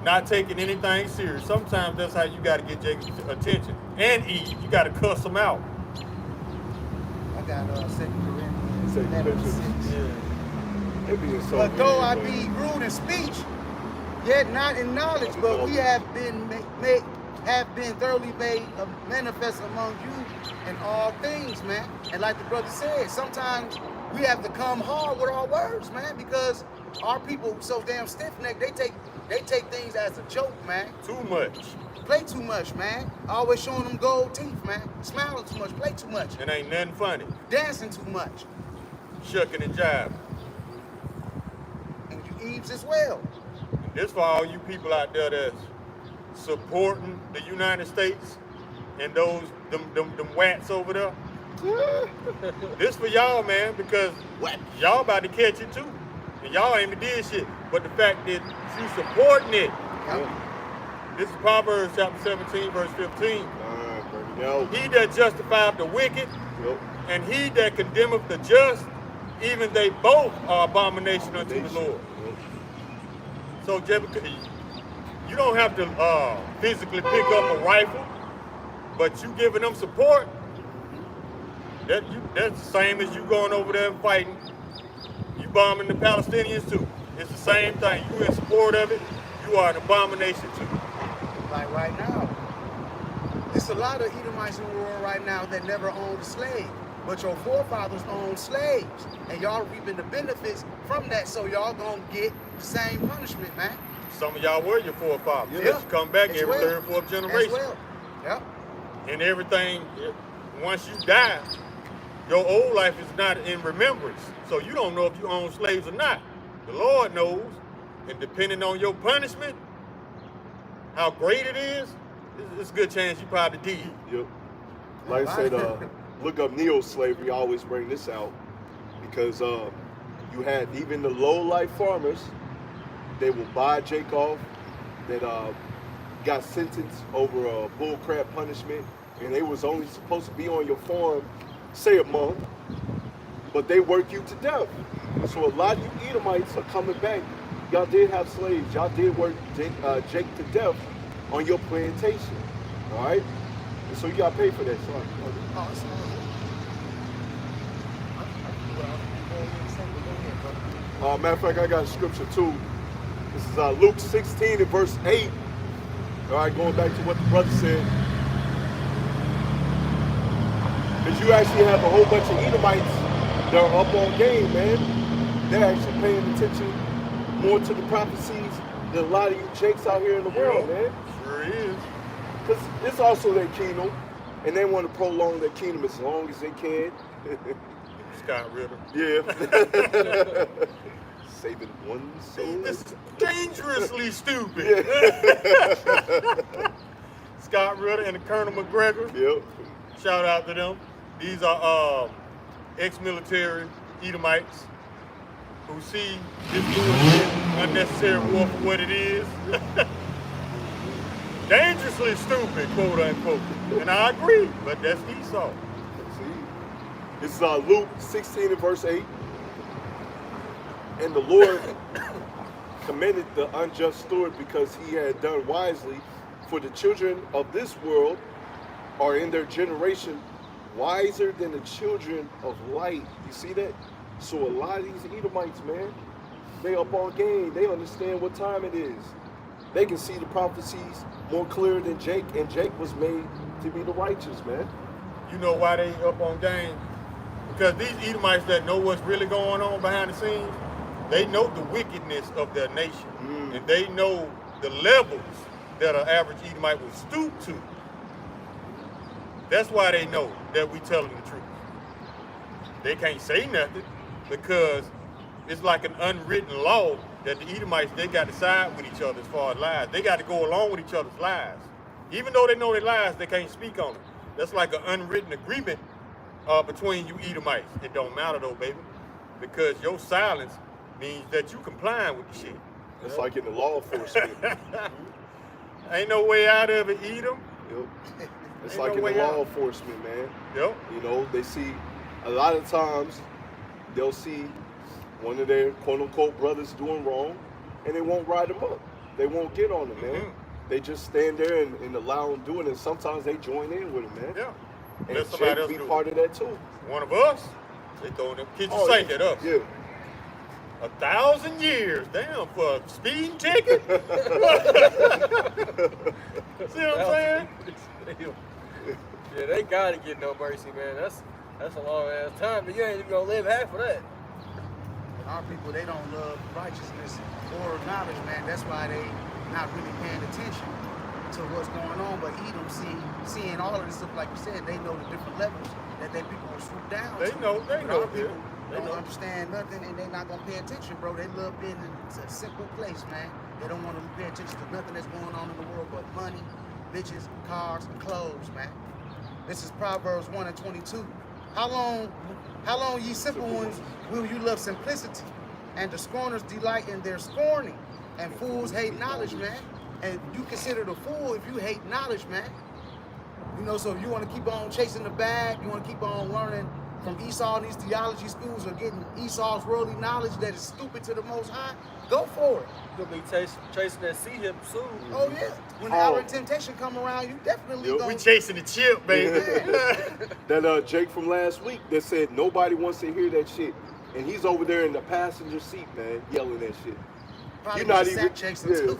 not taking anything serious. Sometimes that's how you got to get Jake's attention. And Eve, you got to cuss him out. I got 2 Corinthians 2 11:6. Yeah. It be so But though I weird, be rude in speech, yet not in knowledge, but we have been thoroughly made manifest among you in all things, man. And like the brother said, sometimes we have to come hard with our words, man, because our people so damn stiff-necked, they take things as a joke, man. Too much. Play too much, man. Always showing them gold teeth, man. Smiling too much, play too much. It ain't nothing funny. Dancing too much. Shucking and jiving. And you Eves as well. This for all you people out there that's supporting the United States and those them wats over there. This for y'all, man, because y'all about to catch it too. And y'all ain't even did shit. But the fact that you supporting it. This is Proverbs chapter 17, verse 15. He that justifieth the wicked, and he that condemneth the just, even they both are abomination unto the Lord. So you don't have to physically pick up a rifle, but you giving them support, that's the same as you going over there and fighting. You bombing the Palestinians too. It's the same thing. You in support of it, you are an abomination too. Like right now, there's a lot of Edomites in the world right now that never owned a slave, but your forefathers owned slaves, and y'all reaping the benefits from that, so y'all gonna get the same punishment, man. Some of y'all were your forefathers. Yeah. You come back As every well. third and fourth generation. As well. Yep. And everything, once you die, your old life is not in remembrance. So you don't know if you own slaves or not. The Lord knows, and depending on your punishment, how great it is, it's a good chance you probably did. Yep. Like I said, look up neo-slavery. I always bring this out because You had even the low-life farmers, they will buy Jake off, that got sentenced over a bull crap punishment, and they was only supposed to be on your farm, say a month, but they work you to death. So a lot of you Edomites are coming back. Y'all did have slaves. Y'all did work Jake to death on your plantation. All right? And so you got to pay for that. Sorry. Oh, it's all good. Matter of fact, I got a scripture too. This is Luke 16 and verse 8. All right, going back to what the brother said. Because you actually have a whole bunch of Edomites that are up on game, man. They're actually paying attention more to the prophecies than a lot of you Jakes out here in the world, man. Sure is. Because it's also their kingdom, and they want to prolong their kingdom as long as they can. Scott Ritter. Yeah. Saving one soul. This is dangerously stupid. Yeah. Scott Ritter and Colonel McGregor. Yep. Shout out to them. These are ex-military Edomites who see this unnecessary war for what it is. Dangerously stupid, quote unquote. And I agree, but that's Esau. See, this is Luke 16 and verse 8. And the Lord commended the unjust steward because he had done wisely, for the children of this world are in their generation wiser than the children of light. You see that? So a lot of these Edomites, man, they up on game. They understand what time it is. They can see the prophecies more clear than Jake, and Jake was made to be the righteous, man. You know why they up on game? Because these Edomites that know what's really going on behind the scenes, they know the wickedness of their nation. And they know the levels that an average Edomite would stoop to. That's why they know that we telling the truth. They can't say nothing because it's like an unwritten law that the Edomites, they got to side with each other as far as lies. They got to go along with each other's lies. Even though they know their lies, they can't speak on it. That's like an unwritten agreement between you Edomites. It don't matter though, baby, because your silence means that you complying with the shit. It's like in the law enforcement. Ain't no way out of it, Edom. Yep. It's Ain't like no in the way law out. enforcement, man. Yep. You know, they see, a lot of times, they'll see one of their quote-unquote brothers doing wrong, and they won't ride them up. They won't get on them, man. They just stand there and allow them doing it, and sometimes they join in with them, man. Yeah. And Let somebody Jake else be do part it. of that, too. One of us, they throwing them kitchen sink at us. Yeah. 1,000 years, damn, for a speeding ticket? See what I'm saying? Yeah, they gotta get no mercy, man. That's a long ass time, but you ain't even gonna live half of that. Our people, they don't love righteousness or knowledge, man. That's why they not really paying attention to what's going on. But Edom seeing all of this stuff, like you said, they know the different levels that they people will swoop down. They to. know, But our people They don't know. understand nothing, and they not gonna pay attention, bro. They love being in a simple place, man. They don't want to pay attention to nothing that's going on in the world but money, bitches, cars, and clothes, man. This is Proverbs 1 and 22. How long, ye simple ones, will you love simplicity? And the scorners delight in their scorning. And fools hate knowledge, man. And you consider the fool if you hate knowledge, man. You know, so if you want to keep on chasing the bag, you want to keep on learning from Esau and these theology schools, or getting Esau's worldly knowledge that is stupid to the Most High, go for it. You're gonna be chasing that sea hip soon. Oh yeah. When the hour of temptation come around, you definitely Yep. gonna. We chasing the chip, baby. That Jake from last week that said nobody wants to hear that shit. And he's over there in the passenger seat, man, yelling that shit. Probably You're not was a even sack chaser too.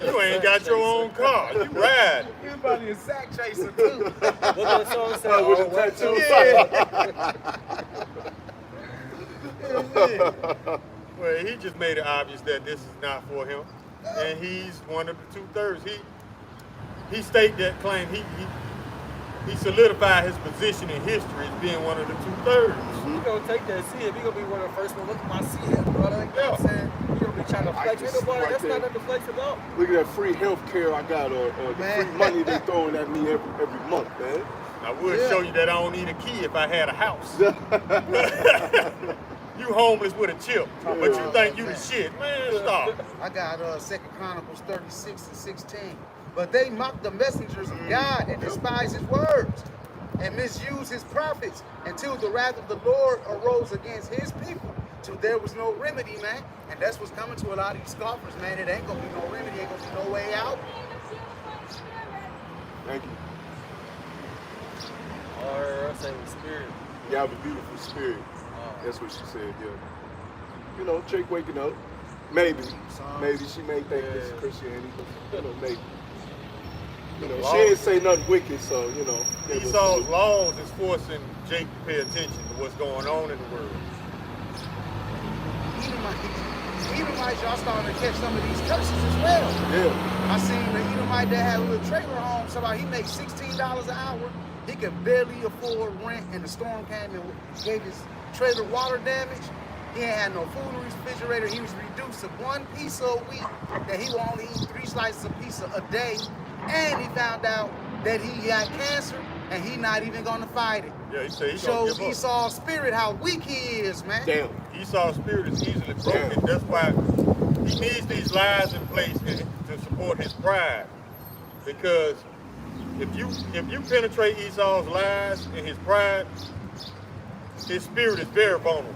You ain't got your own car. You ride. He was probably a sack chaser too. What that song say? With Oh, the wait, tattoo. Well, he just made it obvious that this is not for him, and he's one of the 2/3. He staked that claim. He solidified his position in history as being one of the 2/3. You gonna take that sea hip, you gonna be one of the first ones. Look at my sea hip, brother. You know what I'm saying? You gonna be trying to flex. Ain't nobody, that's not nothing to flex about. Look at that free health care I got, or the Man. free money they throwing at me every month, man. I would show you that I don't need a key if I had a house. You homeless with a chip, but you think you the shit. Man, stop. I got 2 Chronicles 36 and 16. But they mocked the messengers of God and despised his words and misused his prophets until the wrath of the Lord arose against his people. Till there was no remedy, man. And that's what's coming to a lot of these scoffers, man. It ain't gonna be no remedy, ain't gonna be no way out. Thank you. All I say was spirit. You have a beautiful spirit. That's what she said, yeah. You know, Jake waking up. Maybe. Maybe she may think this is Christianity, but, you know, maybe. You know, she didn't say nothing wicked, so, you know. Esau's laws is forcing Jake to pay attention to what's going on in the world. Edomites, y'all starting to catch some of these curses as well. Yeah. I seen the Edomite that had a little trailer home, somebody he makes $16 an hour. He can barely afford rent, and the storm came and gave his trailer water damage. He ain't had no food in the refrigerator. He was reduced to 1 pizza a week, that he will only eat 3 slices of pizza a day. And he found out that he got cancer, and he not even gonna fight it. Yeah, he said he's shows gonna give up. Esau's spirit how weak he is, man. Damn. Esau's spirit is easily broken. Damn. That's why he needs these lies in place to support his pride. Because if you penetrate Esau's lies and his pride, his spirit is very vulnerable.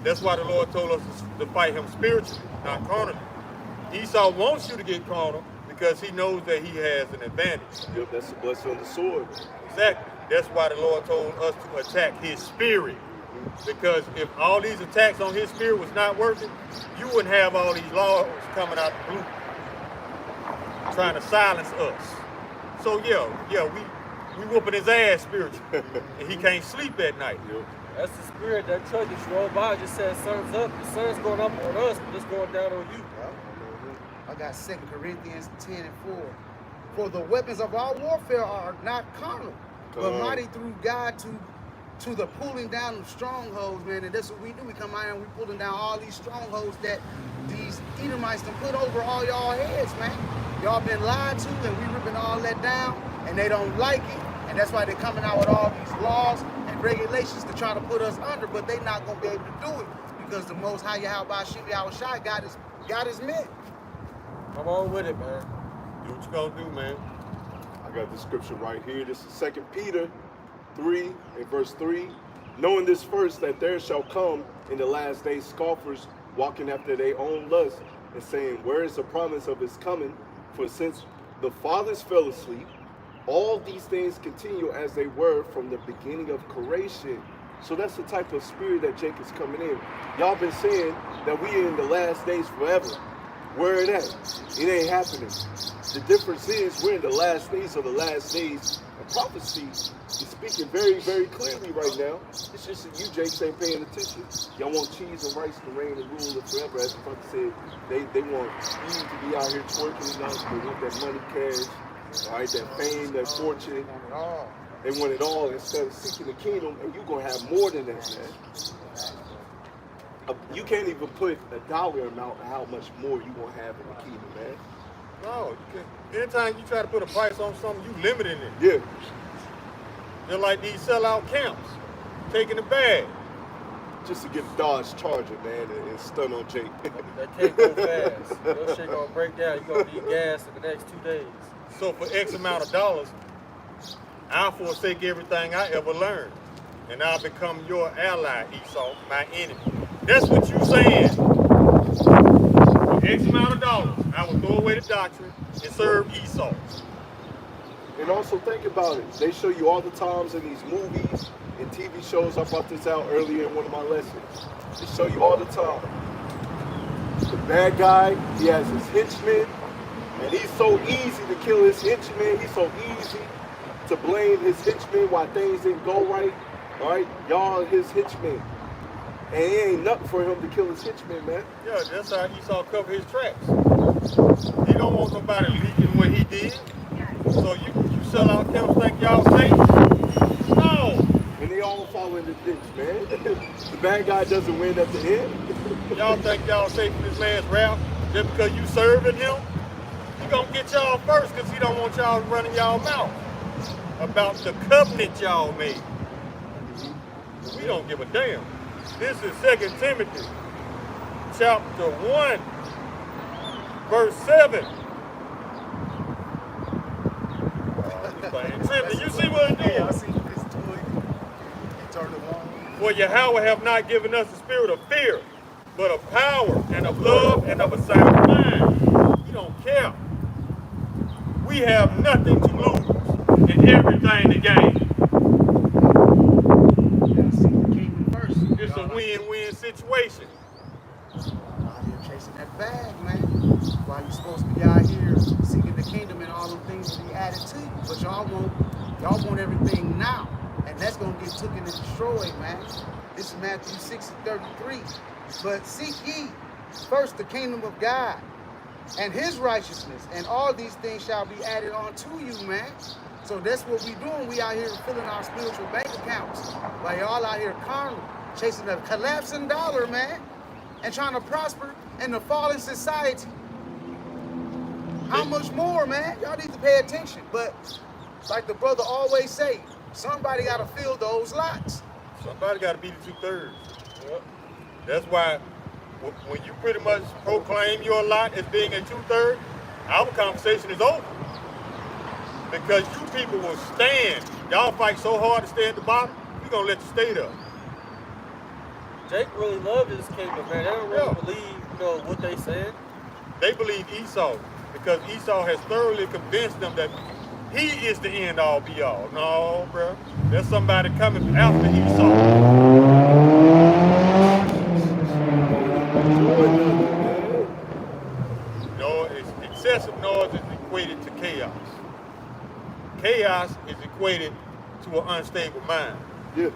That's why the Lord told us to fight him spiritually, not carnally. Esau wants you to get carnal because he knows that he has an advantage. Yep, that's the blessing on the sword. Exactly. That's why the Lord told us to attack his spirit. Because if all these attacks on his spirit was not working, you wouldn't have all these laws coming out the blue trying to silence us. So yeah, we whooping his ass spiritually, and he can't sleep at night. Yep. That's the spirit. That truck that you rolled by just said sun's up. The sun's going up on us, but it's going down on you. I got 2 Corinthians 10 and 4. For the weapons of our warfare are not carnal, but mighty through God to the pulling down of strongholds, man. And that's what we do. We come out and we pulling down all these strongholds that these Edomites can put over all y'all heads, man. Y'all been lied to, and we ripping all that down, and they don't like it. And that's why they're coming out with all these laws and regulations to try to put us under, but they not gonna be able to do it because the Most High YASHAMIAHLA got his men. I'm on with it, man. Do what you gonna do, man. I got the scripture right here. This is 2 Peter 3 and verse 3. Knowing this first, that there shall come in the last days scoffers walking after their own lust and saying, where is the promise of his coming? For since the fathers fell asleep, all these things continue as they were from the beginning of creation. So that's the type of spirit that Jake is coming in. Y'all been saying that we in the last days forever. Where it at? It ain't happening. The difference is we're in the last days of the last days. And prophecy is speaking very, very clearly right now. It's just that you, Jakes, ain't paying attention. Y'all want cheese and rice to reign and rule it forever. As the prophet said, they want you to be out here twerking and us. They want that money, cash, all right, that fame, that fortune. They want it all instead of seeking the kingdom, and you're going to have more than that, man. You can't even put a dollar amount of how much more you gonna have in the kingdom, man. No, you can. Anytime you try to put a price on something, you limiting it. Yeah. They're like these sellout camps, taking the bag. Just to get a Dodge Charger, man, and stun on Jake. That can't go fast. Your shit gonna break down. You gonna need gas in the next 2 days. So for X amount of dollars, I'll forsake everything I ever learned, and I'll become your ally, Esau, my enemy. That's what you saying. For X amount of dollars, I will throw away the doctrine and serve Esau. And also think about it. They show you all the times in these movies and TV shows. I brought this out earlier in one of my lessons. They show you all the time. The bad guy, he has his henchmen, and he's so easy to kill his henchmen. He's so easy to blame his henchmen why things didn't go right. All right, y'all his henchmen. And it ain't nothing for him to kill his henchmen, man. Yeah, that's how Esau cover his tracks. He don't want nobody leaking what he did. So you sell out camps think y'all safe? No. And they all fall in the ditch, man. The bad guy doesn't win at the end. Y'all think y'all safe in this man's rap just because you serving him? He gonna get y'all first because he don't want y'all running y'all mouth about the covenant y'all made. We don't give a damn. This is 2 Timothy, chapter 1, verse 7. Timothy, you see what it is? Yeah, I see what it's doing. He turned it on. For Yahweh have not given us a spirit of fear, but of power and of love and of a sound mind. We don't care. We have nothing to lose and everything to gain. It's a win-win situation. Out here chasing that bag, man. Why you supposed to be out here seeking the kingdom and all the things to be added to you? But y'all want everything now, and that's gonna get taken and destroyed, man. This is Matthew 6:33. But seek ye first the kingdom of God and His righteousness, and all these things shall be added unto you, man. So that's what we doing. We out here filling our spiritual bank accounts, while y'all out here carnal, chasing a collapsing dollar, man, and trying to prosper in the fallen society. How much more, man? Y'all need to pay attention. But like the brother always say, somebody got to fill those lots. Somebody got to be the 2/3. Yep. That's why when you pretty much proclaim your lot as being a 2/3, our conversation is over. Because you people will stand. Y'all fight so hard to stay at the bottom, we're going to let you stay there. Jake really loved his kingdom, man. They don't really believe, what they said. They believe Esau because Esau has thoroughly convinced them that he is the end all be all. No, bro. There's somebody coming after Esau. Excessive noise is equated to chaos. Chaos is equated to an unstable mind. Yeah.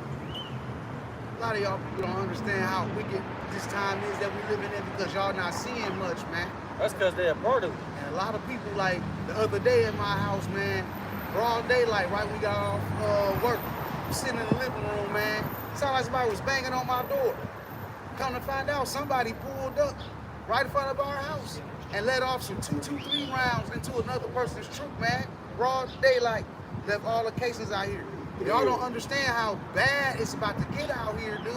A lot of y'all people don't understand how wicked this time is that we living in because y'all not seeing much, man. That's because they're a part of it. And a lot of people, like the other day in my house, man, broad daylight, right? We got off work, sitting in the living room, man. Sounded like somebody was banging on my door. Come to find out, somebody pulled up right in front of our house and let off some 223 rounds into another person's troop, man. Broad daylight, left all the cases out here. Y'all don't understand how bad it's about to get out here, dude.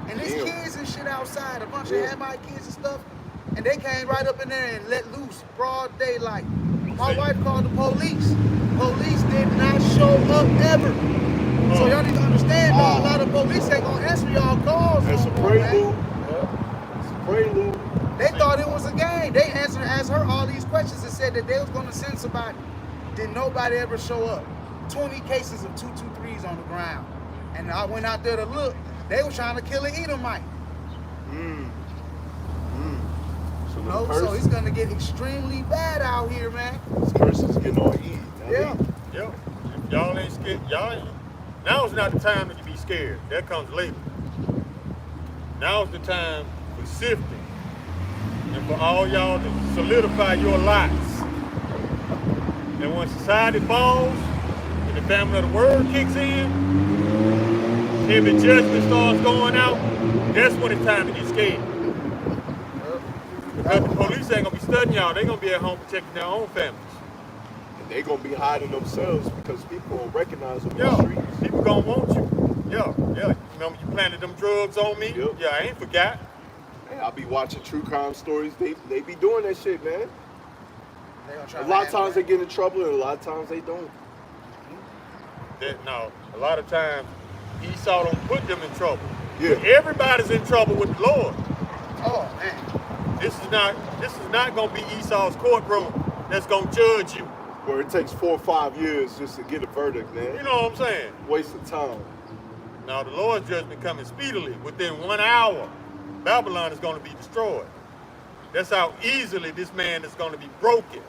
And there's kids and shit outside, a bunch of Hamite kids and stuff, and they came right up in there and let loose, broad daylight. My wife called the police. Police did not show up ever. So y'all need to understand, dog, a lot of police ain't gonna answer y'all calls. That's a prelude. It's a prelude. They thought it was a game. They asked her all these questions and said that they was gonna send somebody. Did nobody ever show up? 20 cases of 223s on the ground. And I went out there to look. They were trying to kill an Edomite. So it's gonna get extremely bad out here, man. This curse is getting on E. Yeah. Yep. If y'all ain't scared, now's not the time to be scared. That comes later. Now's the time for sifting. And for all y'all to solidify your lots. And when society falls, and the family of the word kicks in, heavy judgment starts going out, that's when it's time to get scared. Because the police ain't gonna be studying y'all, they gonna be at home protecting their own families. And they gonna be hiding themselves because people will recognize them in the streets. People gonna want you. Yeah. Remember you planted them drugs on me? Yep. Yeah, I ain't forgot. Hey, I'll be watching true crime stories. They be doing that shit, man. They gonna try A lot of times they get in trouble and a lot of times they don't. No, a lot of times Esau don't put them in trouble. Yeah. Everybody's in trouble with the Lord. Oh man. This is not gonna be Esau's courtroom that's gonna judge you. Where it takes 4 or 5 years just to get a verdict, man. You know what I'm saying? Waste of time. Now the Lord's judgment coming speedily. Within 1 hour, Babylon is gonna be destroyed. That's how easily this man is gonna be broken.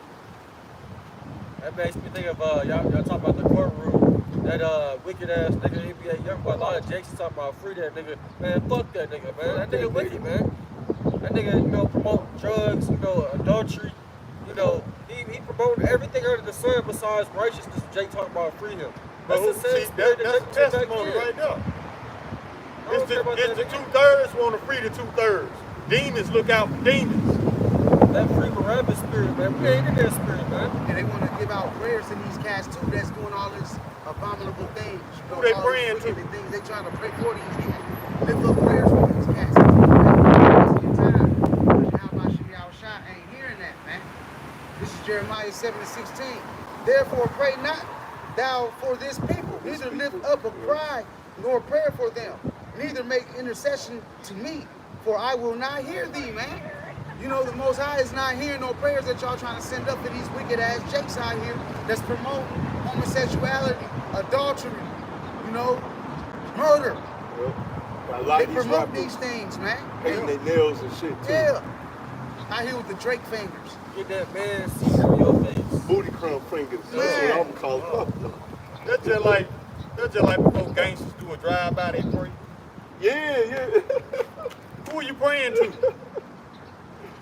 That makes me think of y'all talking about the courtroom. That wicked ass nigga NBA young boy. A lot of Jake's talking about free that nigga. Man, fuck that nigga, man. That nigga wicked, man. That nigga, promote drugs, adultery. He promoted everything under the sun besides righteousness. Jake talking about free him. That's the same spirit that's that testimony right there. It's the 2/3 want to free the 2/3. Demons look out for demons. That free Barabbas spirit, man. We ain't in that spirit, man. And they want to give out prayers to these cats too that's doing all this abominable things. Who they praying to? Things they trying to pray for these cats. Lift up prayers for these cats time. How about YASHARAHLA ain't hearing that, man? This is Jeremiah 7:16. Therefore pray not thou for this people, neither lift up a cry nor prayer for them, neither make intercession to me, for I will not hear thee, man. You know, the Most High is not hearing no prayers that y'all trying to send up for these wicked ass jakes out here that's promoting homosexuality, adultery, you know, murder. Yep. They promote these things, man. Painting their nails and shit too. Yeah. Out here with the Drake fingers. Get that man seat on your face. Booty crown fingers. That's Man. what I'm calling them. That's just like before gangsters do a drive-by, they pray. Yeah. Who are you praying to?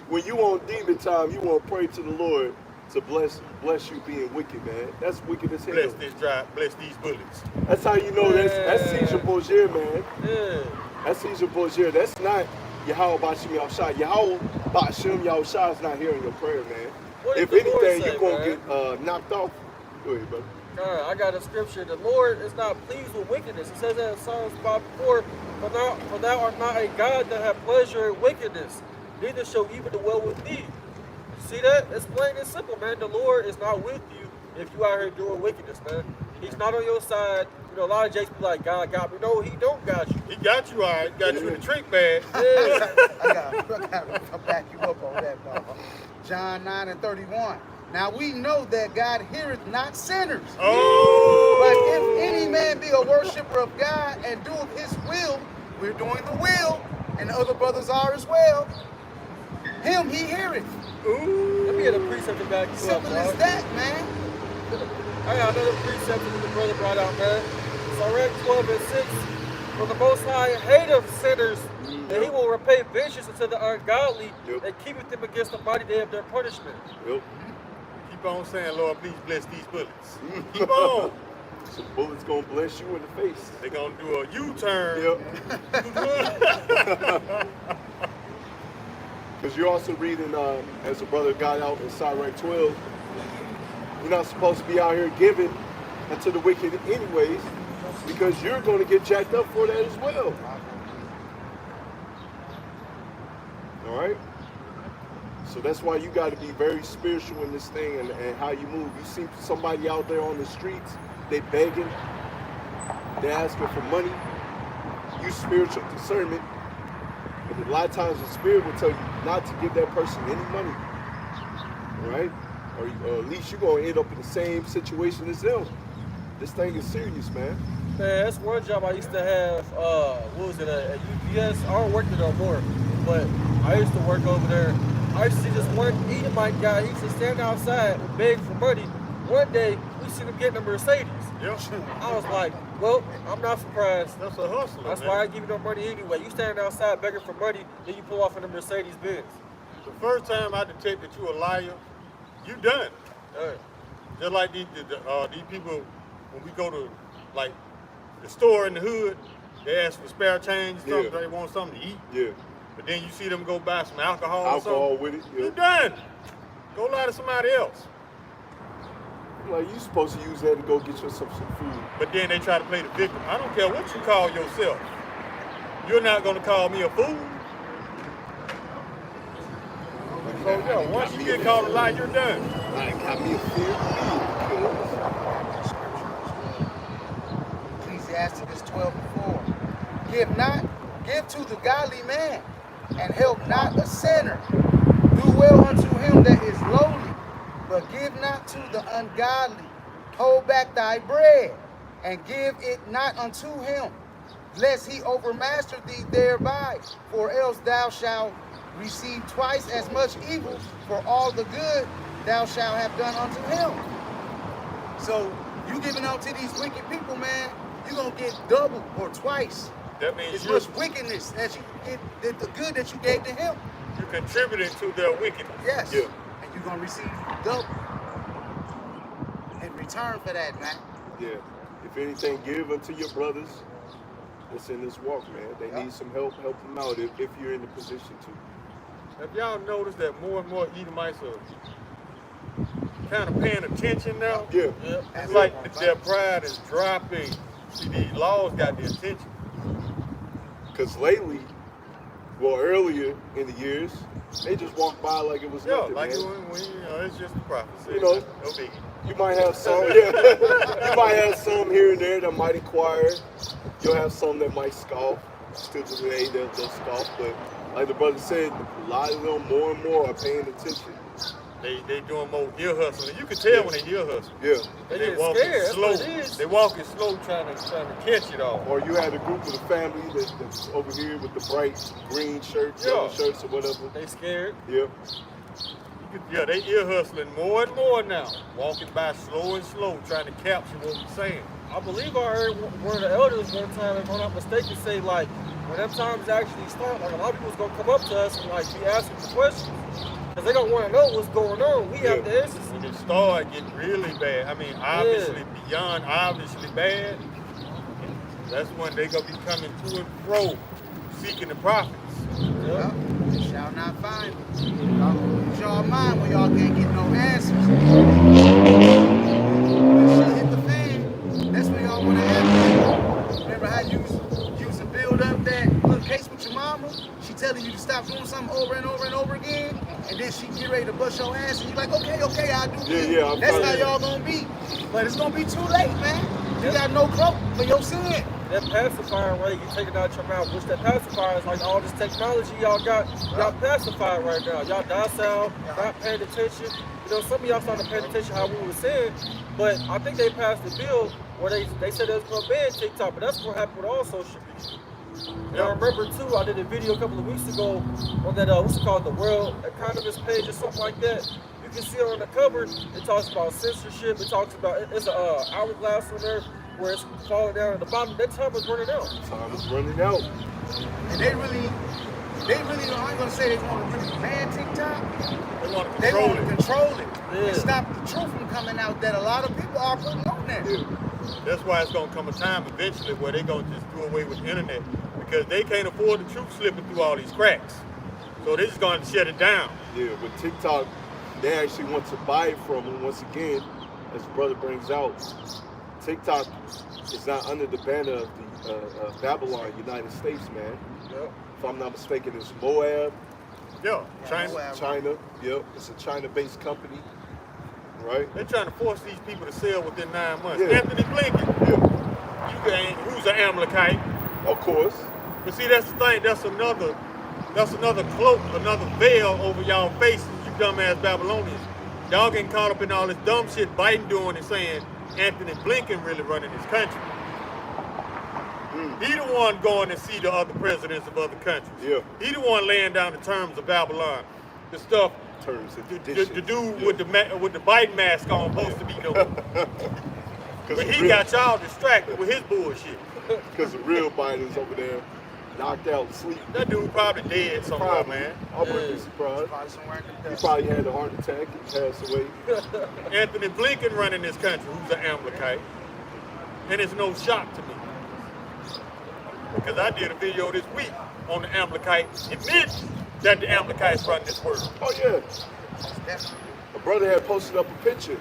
When you on demon time, you want to pray to the Lord to bless you being wicked, man. That's wicked as hell. Bless these bullets. That's how you know that's Caesar Borgia, man. Yeah. That's Caesar Borgia. That's not Yahweh Bashim Yahushua. Yahweh Bashim Yahushua is not hearing your prayer, man. What If did the Lord anything, say, you're going to man? get knocked off. Go ahead, brother. I got a scripture. The Lord is not pleased with wickedness. It says that in Psalms 5:4, for thou art not a God that have pleasure in wickedness, neither shall evil dwell with thee. See that? It's plain and simple, man. The Lord is not with you if you out here doing wickedness, man. He's not on your side. You know, a lot of jakes be like, God got me. No, he don't got you. He got you all right. Got you in the trick bag. Yeah. I gotta back you up on that, dog. John 9:31. Now we know that God heareth not sinners. Oh! But if any man be a worshiper of God and doeth his will, we're doing the will, and the other brothers are as well, him he heareth. Ooh. Let me get a precept to back you up, Simple as dog. that, man. I got another precept that the brother brought out, man. Sirach 12:6. For the Most High hateth sinners, and he will repay vengeance unto the ungodly, and keepeth them against the mighty day of their punishment. Yep. Keep on saying, Lord, please bless these bullets. Keep on. Some bullets going to bless you in the face. They're going to do a U-turn. Yep. Because you're also reading, as a brother got out in Sirach 12, you're not supposed to be out here giving unto the wicked anyways, because you're going to get jacked up for that as well. All right? So that's why you got to be very spiritual in this thing and how you move. You see somebody out there on the streets, they begging, they asking for money. Use spiritual discernment. And a lot of times the spirit will tell you not to give that person any money. All right? Or at least you're going to end up in the same situation as them. This thing is serious, man. Man, that's one job I used to have, what was it, at UPS? I don't work there no more, but I used to work over there. I used to see this one Edomite guy, he used to stand outside and beg for money. One day, we seen him getting a Mercedes. Yep. I was like, well, I'm not surprised. That's a hustler, That's man. why I give you no money anyway. You standing outside begging for money, then you pull off in a Mercedes Benz. The first time I detect that you a liar, you done. Just like these people, when we go to like the store in the hood, they ask for spare change, something, they want something to eat. Yeah. But then you see them go buy some alcohol or Alcohol something. with it. You done. Go lie to somebody else. Like, you supposed to use that to go get yourself some food. But then they try to play the victim. I don't care what you call yourself. You're not going to call me a fool. So, yeah, once you get called a lie, you're done. Like, got me a fear. Ecclesiastes 12:4. Give to the godly man, and help not a sinner. Do well unto him that is lowly, but give not to the ungodly. Hold back thy bread, and give it not unto him, lest he overmaster thee thereby, for else thou shalt receive twice as much evil for all the good thou shalt have done unto him. So you giving out to these wicked people, man, you're gonna get double or twice That means as much wickedness as you get the good that you gave to him. you contributed to their wickedness. Yes. Yeah. And you're gonna receive double in return for that, man. Yeah. If anything, give unto your brothers that's in this walk, man. They need some help. Help them out if you're in the position to. Have y'all noticed that more and more Edomites are kind of paying attention now? Yeah. It's like their pride is dropping. See, these laws got their attention. Because lately, Well, earlier in the years, they just walked by like it was nothing, like man. it's just a prophecy. You know, no biggie. You might have some, yeah. You might have some here and there that might inquire. You'll have some that might scoff. Still to today, they'll scoff. But like the brother said, a lot of them more and more are paying attention. They doing more ear hustling. You can tell when they ear hustle. Yeah. They walking scared. slow. That's what it is. They walking slow, trying to catch it all. Or you had a group of the family that's over here with the bright green shirts, yellow shirts, or whatever. They scared. Yeah. Yeah, they ear hustling more and more now. Walking by slow and slow, trying to capture what we're saying. I believe I heard one of the elders one time, if I'm not mistaken, say like, when them times actually start, like a lot of people's gonna come up to us and like be asking the questions. Cause they don't want to know what's going on. We have the answers. When it started getting really bad, I mean, obviously beyond obviously bad, that's when they gonna be coming to and fro, seeking the prophets. Well, you shall not find them. Y'all lose y'all mind when y'all can't get no answers. When shit hit the fan, that's when y'all want to answer. Remember how you used to build up that little case with your mama? She telling you to stop doing something over and over and over again, and then she get ready to bust your ass, and you like, okay, I'll do it. Yeah, that's how y'all gonna be. But it's gonna be too late, man. You got no cloak for your sin. That pacifier, right? You take it out your mouth. Which that pacifier is like all this technology y'all got. Y'all pacified right now. Y'all docile, not paying attention. You know, some of y'all started paying attention how we were saying, but I think they passed the bill where they said it was gonna ban TikTok, but that's what happened with all social media. And I remember too, I did a video a couple of weeks ago on that what's it called, the World Economist page or something like that. You can see on the cover, it talks about censorship. It talks about it's a hourglass on there where it's falling down at the bottom. That time is running out. Time is running out. And they really, I ain't gonna say they want to really ban TikTok. They want to control it. And stop the truth from coming out that a lot of people are putting on there. Yeah. That's why it's gonna come a time eventually where they're gonna just do away with the internet because they can't afford the truth slipping through all these cracks. So they're just gonna shut it down. Yeah, with TikTok, they actually want to buy it from them. Once again, as the brother brings out, TikTok is not under the banner of the Babylon, United States, man. Yep. If I'm not mistaken, it's MOAB. Yeah, China. MOAB. China, yep. It's a China-based company, right? They're trying to force these people to sell within 9 months. Yeah. Anthony Blinken, Yeah, who's an Amalekite. of course. But see, that's the thing. That's another cloak, another veil over y'all faces, you dumbass Babylonians. Y'all getting caught up in all this dumb shit Biden doing and saying Anthony Blinken really running this country. He the one going to see the other presidents of other countries. Yeah. He the one laying down the terms of Babylon. The stuff Terms and the conditions. dude with the Biden mask on supposed to be doing. But he got y'all distracted with his bullshit. Because the real Biden's over there, knocked out, asleep. That dude probably dead somewhere, Probably, man. I wouldn't be surprised. Probably somewhere in the He dust. probably had a heart attack and passed away. Anthony Blinken running this country, who's an Amalekite. And it's no shock to me. Because I did a video this week on the Amalekite, admit that the Amalekites run this world. Oh yeah, Definitely. a brother had posted up a picture.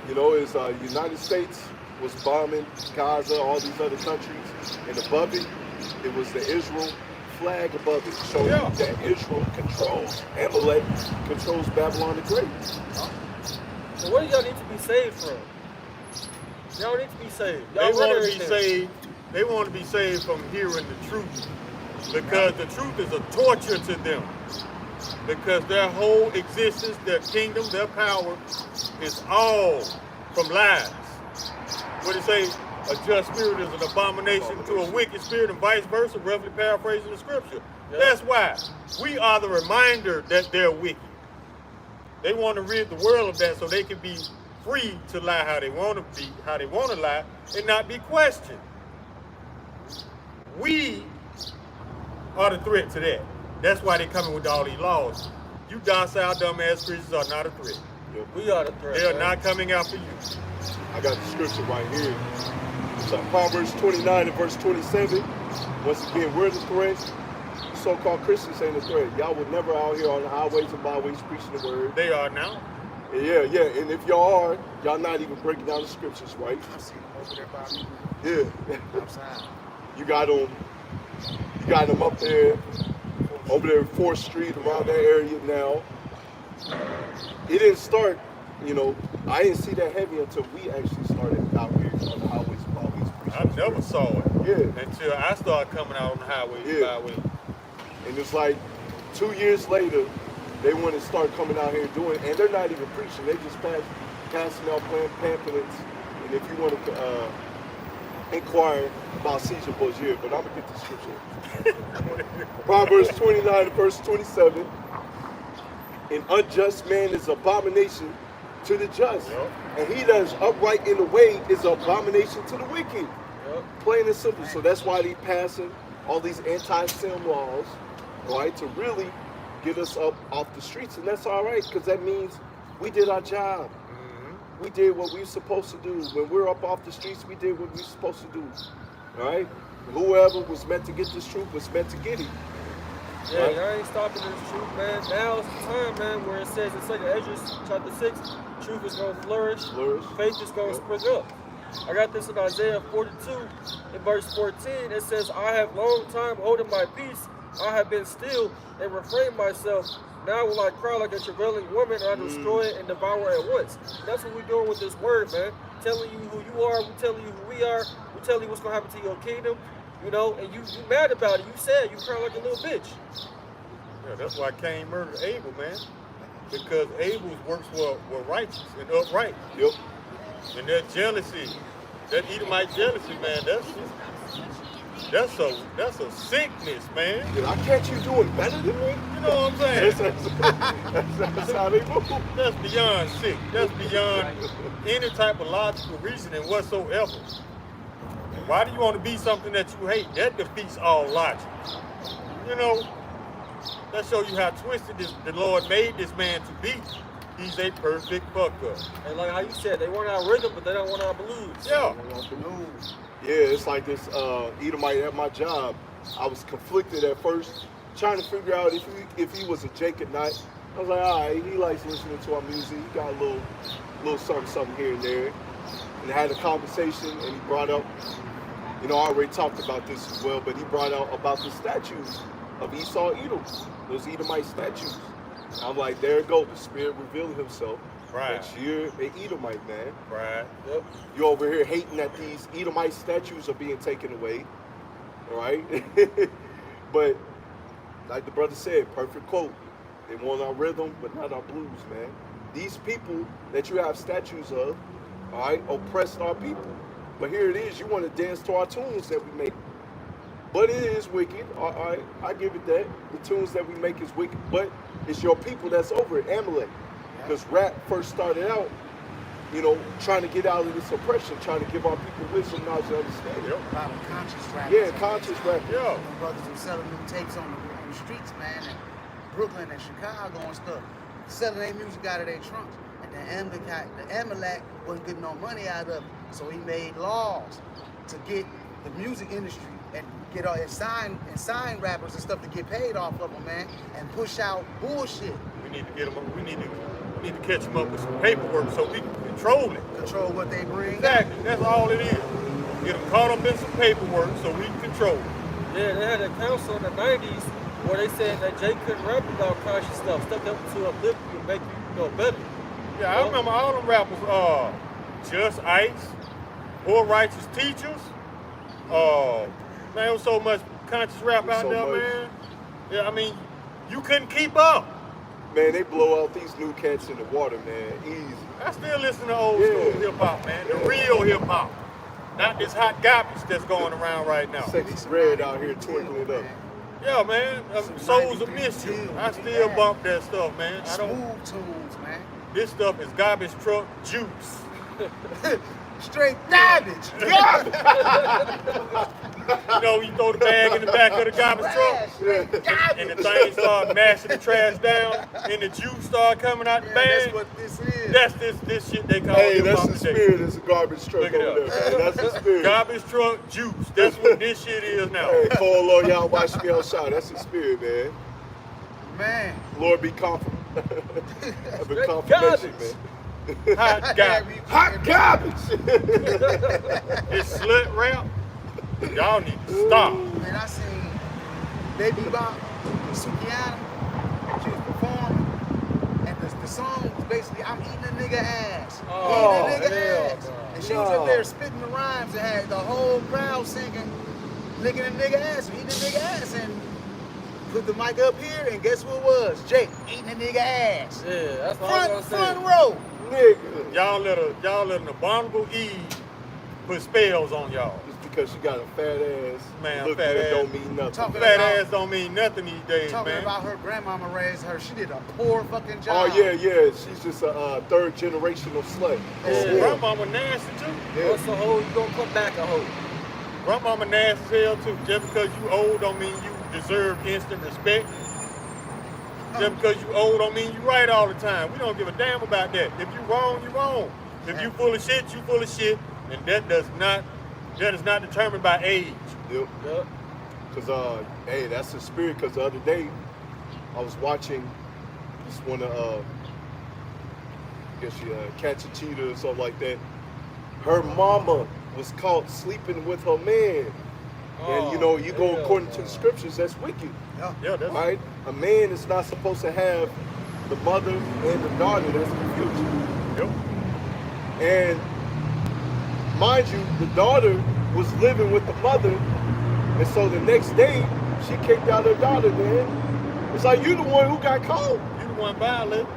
You know, it's United States was bombing Gaza, all these other countries, and above it, it was the Israel flag above it, showing that Israel controls Amalek, controls Babylon the Great. So what do y'all need to be saved from? Y'all need to be saved. Y'all They run want to be everything. saved. They want to be saved from hearing the truth, because the truth is a torture to them. Because their whole existence, their kingdom, their power is all from lies. What do they say? A just spirit is an abomination to a wicked spirit, and vice versa, roughly paraphrasing the scripture. Yeah. That's why we are the reminder that they're wicked. They want to rid the world of that so they can be free to lie how they want to be, how they want to lie, and not be questioned. We are the threat to that. That's why they're coming with all these laws. You docile, dumbass Christians are not a threat. We are the threat. They are man. not coming after you. I got the scripture right here. So Proverbs 29 and verse 27. Once again, we're the threat. So-called Christians ain't a threat. Y'all would never out here on the highways and byways preaching the word. They are now. Yeah, and if y'all are, y'all not even breaking down the scriptures, right? I see them over there by me. Yeah. Outside. You got on got them up there, over there 4th Street, around that area now. It didn't start, you know, I didn't see that heavy until we actually started out here on the highways. I never saw it. Yeah. Until I started coming out on the highway. Yeah. And it's like 2 years later, they want to start coming out here doing it, and they're not even preaching. They just passing out pamphlets. And if you want to inquire about Caesar Borgia, but I'm gonna get the scripture. Proverbs 29 to verse 27. An unjust man is abomination to the just, and he that is upright in the way is abomination to the wicked. Plain and simple. So that's why they passing all these anti-sin laws, right, to really get us up off the streets, and that's all right, because that means we did our job. We did what we were supposed to do. When we're up off the streets, we did what we were supposed to do. All right? Whoever was meant to get this truth was meant to get it. Yeah, Right? y'all ain't stopping this truth, man. Now is the time, man, where it says in 2 Esdras chapter 6, truth is going to flourish, faith is going to spring up. I got this in Isaiah 42, in verse 14. It says, I have long time holding my peace. I have been still and refrained myself. Now will I cry like a travailing woman, and I destroy it and devour it at once. That's what we're doing with this word, man. Telling you who you are, we're telling you who we are, we're telling you what's going to happen to your kingdom, you know, and you mad about it. You said you cry like a little bitch. Yeah, that's why Cain murdered Abel, man. Because Abel's works were righteous and upright. Yep. And that jealousy, that Edomite jealousy, man, that's a sickness, man. Did I catch you doing better than me? You know what I'm saying? That's how they move. That's beyond sick. That's beyond any type of logical reasoning whatsoever. Why do you want to be something that you hate? That defeats all logic. You know, that shows you how twisted the Lord made this man to be. He's a perfect fuck up. And like how you said, they want our rhythm, but they don't want our blues. Yeah. Yeah, it's like this Edomite at my job. I was conflicted at first, trying to figure out if he was a Jacobite. I was like, all right, he likes listening to our music. He got a little something here and there. And I had a conversation, and he brought up, you know, I already talked about this as well, but he brought out about the statues of Esau Edom, those Edomite statues. I'm like, there it goes, the Spirit revealing himself. Right. That you're an Edomite, man. Right. Yep. You over here hating that these Edomite statues are being taken away, all right? But like the brother said, perfect quote. They want our rhythm, but not our blues, man. These people that you have statues of, all right, oppressed our people. But here it is, you want to dance to our tunes that we make. But it is wicked, all right, I give it that. The tunes that we make is wicked, but it's your people that's over it, Amalek. Because rap first started out, you know, trying to get out of this oppression, trying to give our people wisdom, knowledge, and understanding. A lot of conscious rap. Yeah, conscious rap. Yeah. Them brothers were selling them tapes on the streets, man, and Brooklyn and Chicago and stuff, selling their music out of their trunks. And the Amalek wasn't getting no money out of it, so he made laws to get the music industry and get and sign rappers and stuff to get paid off of them, man, and push out bullshit. We need to get them. We need to catch them up with some paperwork so we can control it. Control what they bring. Exactly. That's all it is. Get them caught up in some paperwork so we can control it. Yeah, they had a council in the 90s where they said that Jay couldn't rap about conscious stuff that up to uplift you and make you know better. Yeah, I remember all them rappers, Just Ice, Poor Righteous Teachers. Man, there was so much conscious rap out there, man. Yeah, I mean, you couldn't keep up. Man, they blow out these new cats in the water, man, easy. I still listen to old school hip hop, man. The real hip hop. Not this hot garbage that's going around right now. Sexy red out here twinkling up. Yeah, man. Souls of Mischief. I still bump that stuff, man. Smooth tunes, man. This stuff is garbage truck juice. Straight garbage. You know, you throw the bag in the back of the garbage truck, and the thing start mashing the trash down, and the juice start coming out the bag. That's what this is. That's this shit they call Hey, hip that's hop the today. spirit. It's a garbage truck Look it over up. there, man. That's the spirit. Garbage truck juice. That's what this shit is now. Hey, call Lord YASHAMIAHLA. That's the spirit, man. Man. Lord be confident. Have a confirmation, man. Hot garbage. Hot garbage. This slut rap, y'all need to stop. Man, I seen Baby Bop, Sukiana. She was performing. And the song was basically, I'm eating a nigga ass. Oh, Eating a nigga hell ass. no. And she was up there spitting the rhymes and had the whole crowd singing, licking a nigga ass, eating a nigga ass. And put the mic up here, and guess who it was? Jake, eating a nigga ass. Yeah, that's what I was Front gonna row. Nigga. Y'all let an abominable Eve put spells on y'all. Just because she got a fat ass, Man, look fat good ass. don't mean nothing. Talking Fat about- ass don't mean nothing these days, Talking man. about her grandmama raised her. She did a poor fucking Oh job. yeah, yeah. She's just a third generational slut. Yeah. Grandmama nasty too. say. Once a hoe, you gonna come back a hoe. Grandmama nasty as hell too. Just because you old don't mean you deserve instant respect. Just because you old don't mean you right all the time. We don't give a damn about that. If you wrong, you wrong. If you full of shit, you full of shit. And that is not determined by age. Yep. Yep. Cause hey, that's the spirit. Cause the other day, I was watching this one I guess she catch a cheetah or something like that. Her mama was caught sleeping with her man. And you know, you go hell according to no. the scriptures, that's wicked. Yeah, that's Right? A man is not supposed to have the mother and the daughter. That's confusion. Yep. And mind you, the daughter was living with the mother, and so the next day she kicked out her daughter. Man, it's like you the one who got caught. You the one violated.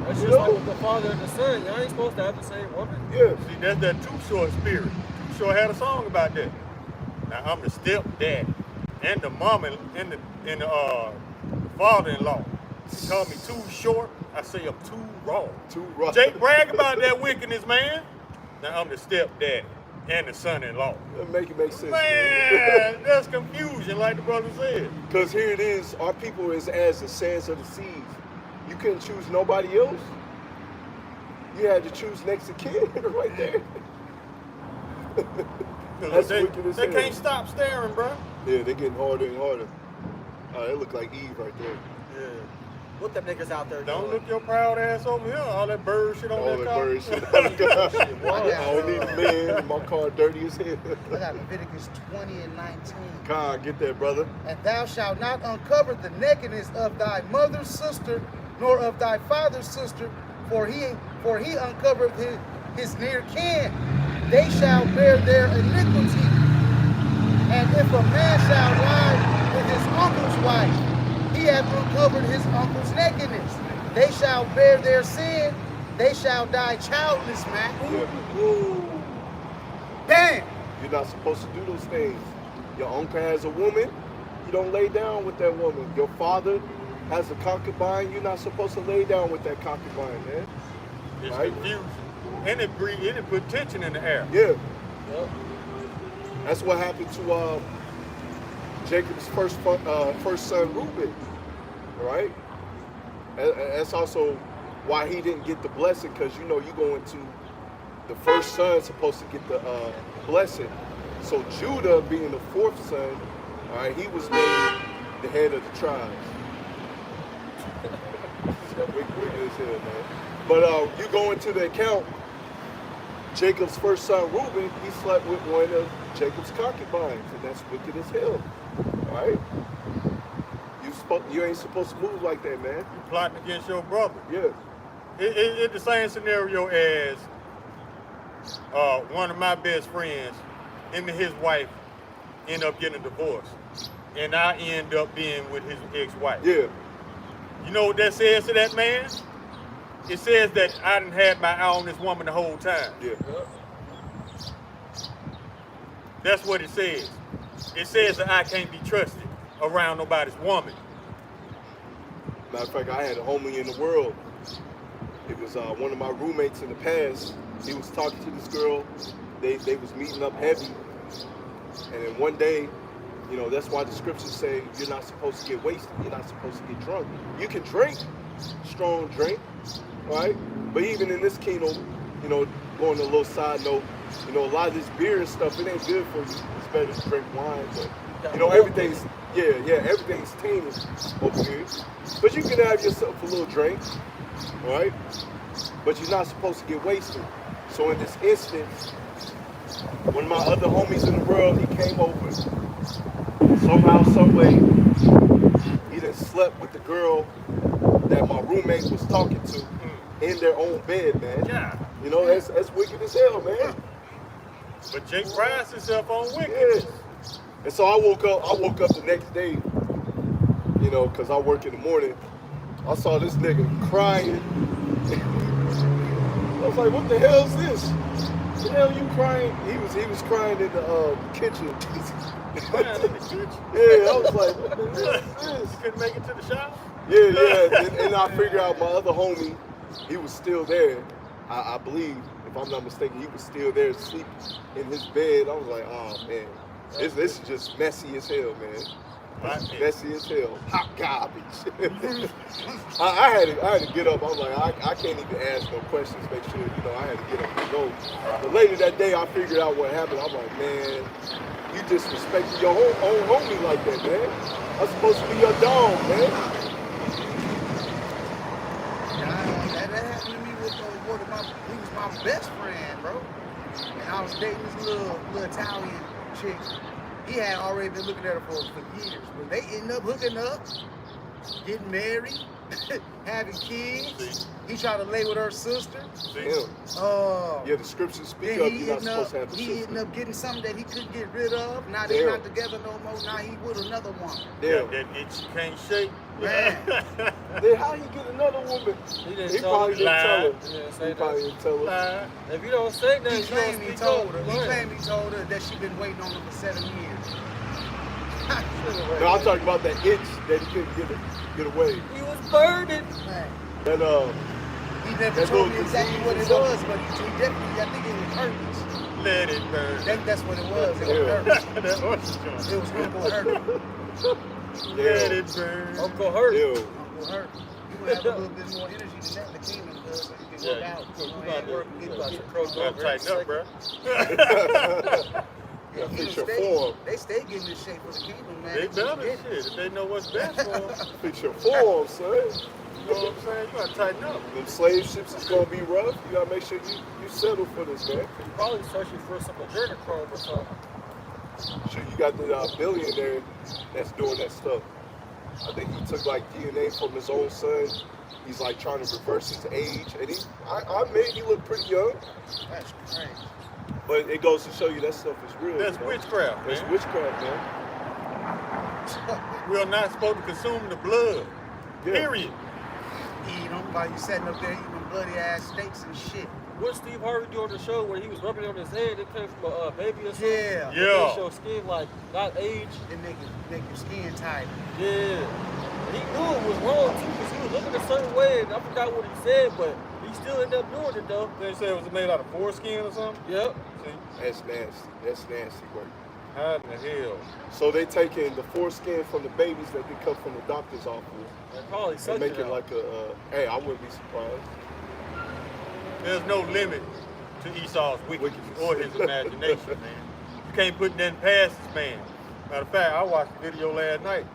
That's You just know? like with the father and the son. Y'all ain't supposed to have the same woman. Yeah. See, that's that Too Short spirit. Too Short had a song about that. Now I'm the stepdad and the mama and the father-in-law. He called me too short. I say I'm too raw. Too rough. Jake brag about that wickedness, man. Now I'm the stepdad and the son-in-law. That make it make sense. Man, that's confusion, like the brother said. Because here it is, our people is as the sands of the seas. You couldn't choose nobody else. You had to choose next of kin right there. That's They wicked as hell. can't stop staring, bro. Yeah, they're getting harder and harder. They look like Eve right there. Yeah. What them niggas out there Don't doing? look your proud ass over here. All that bird shit on All that that car. bird shit. I I don't need a man. My car dirty as hell. I got Leviticus 20 and 19. God, get that, brother. And thou shalt not uncover the nakedness of thy mother's sister, nor of thy father's sister, for he uncovered his near kin. They shall bear their iniquity. And if a man shall lie with his uncle's wife, he hath uncovered his uncle's nakedness. They shall bear their sin. They shall die childless, man. Yeah. Damn. You're not supposed to do those things. Your uncle has a woman, you don't lay down with that woman. Your father has a concubine, you're not supposed to lay down with that concubine, man. It's Right. confusion. And it put tension in the air. Yeah. Yep. That's what happened to Jacob's first son, Reuben, right? That's also why he didn't get the blessing, because you know you go into the first son supposed to get the blessing. So Judah, being the fourth son, all right, he was made the head of the tribes. Wicked as hell, man. But you go into the account, Jacob's first son, Reuben, he slept with one of Jacob's concubines, and that's wicked as hell. All right? You ain't supposed to move like that, man. You plotting against your brother. Yeah. It's the same scenario as one of my best friends, him and his wife end up getting a divorce. And I end up being with his ex-wife. Yeah. You know what that says to that man? It says that I done had my eye on this woman the whole time. Yeah. Yep. That's what it says. It says that I can't be trusted around nobody's woman. Matter of fact, I had a homie in the world. It was one of my roommates in the past. He was talking to this girl. They was meeting up heavy. And then one day, you know, that's why the scriptures say you're not supposed to get wasted. You're not supposed to get drunk. You can drink, strong drink, right? But even in this kingdom, you know, going a little side note, you know, a lot of this beer and stuff, it ain't good for you. It's better to drink wine, but you know, everything's, everything's tainted over here. But you can have yourself a little drink, right? But you're not supposed to get wasted. So in this instance, one of my other homies in the world, he came over. Somehow, some way, slept with the girl that my roommate was talking to in their own bed, man. Yeah. You know, that's wicked as hell, man. But Jake prides himself on wickedness. Yeah. And so I woke up the next day, you know, because I work in the morning. I saw this nigga crying. I was like, what the hell is this? What the hell you crying? He was crying in the kitchen. Crying in the kitchen? Yeah, I was like, what the hell is this? You couldn't make it to the shop? Yeah. And I figured out my other homie, he was still there. I believe, if I'm not mistaken, he was still there asleep in his bed. I was like, oh man, this is just messy as hell, man. Messy as hell. Hot garbage. I had to get up. I was like, I can't even ask no questions. Make sure, you know, I had to get up and go. But later that day, I figured out what happened. I'm like, man, you disrespected your own homie like that, man. I'm supposed to be your dog, man. That happened to me with he was my best friend, bro. And I was dating this little Italian chick. He had already been looking at her for years, but they ended up hooking up, getting married, having kids. He tried to lay with her sister. Yeah, the scriptures speak of you're not supposed to have a sister. He ended up getting something that he couldn't get rid of. Now they're not together no more. Now he with another woman. Yeah, that itch you can't shake. Man. Then how you get another woman? He probably didn't tell her. He probably didn't tell her. If you don't say that, He you don't claimed he speak told up. her. He claimed he told her that she'd been waiting on him for 7 years. No, I'm talking about that itch that he couldn't get away. He was burning. Man. That He never told me exactly what it was, but he definitely, I think it was herpes. Let it burn. That's what it was. It was herpes. That oyster joint. It was Uncle herpes. Let it burn. Uncle Hurt. Ew. Uncle herpes. You gonna have a little bit more energy than that in the kingdom, cuz, so you can work out. You about to croak You over gotta tighten up, bro. Yeah, fix your form. They stay getting in shape for the kingdom, man. They better shit. If they know what's best for them. Fix your form, son. You know what I'm saying? You gotta tighten up. Them slave ships is gonna be rough. You gotta make sure you settle for this, man. You probably searching for some adrenochrome or something. Sure, you got the billionaire that's doing that stuff. I think he took like DNA from his own son. He's like trying to reverse his age, and I made he look pretty young. That's crazy. But it goes to show you that stuff is real. That's you know? witchcraft, man. That's witchcraft, man. We are not supposed to consume the blood. Yeah. Period. Eat them while you sitting up there eating bloody ass steaks and shit. What Steve Harvey do on the show where he was rubbing it on his head? It came from a baby or something. Yeah. Yeah. It show skin like not age. It make your skin tight. Yeah. And he knew it was wrong too because he was looking a certain way and I forgot what he said, but he still ended up doing it though. They said it was made out of foreskin or something? Yep. See? That's nasty. That's nasty work. How in the hell? So they taking the foreskin from the babies that they cut from the doctor's office And probably and sucked make it it out. like a. Hey, I wouldn't be surprised. There's no limit to Esau's wickedness or his imagination, man. You can't put nothing past this man. Matter of fact, I watched a video last night.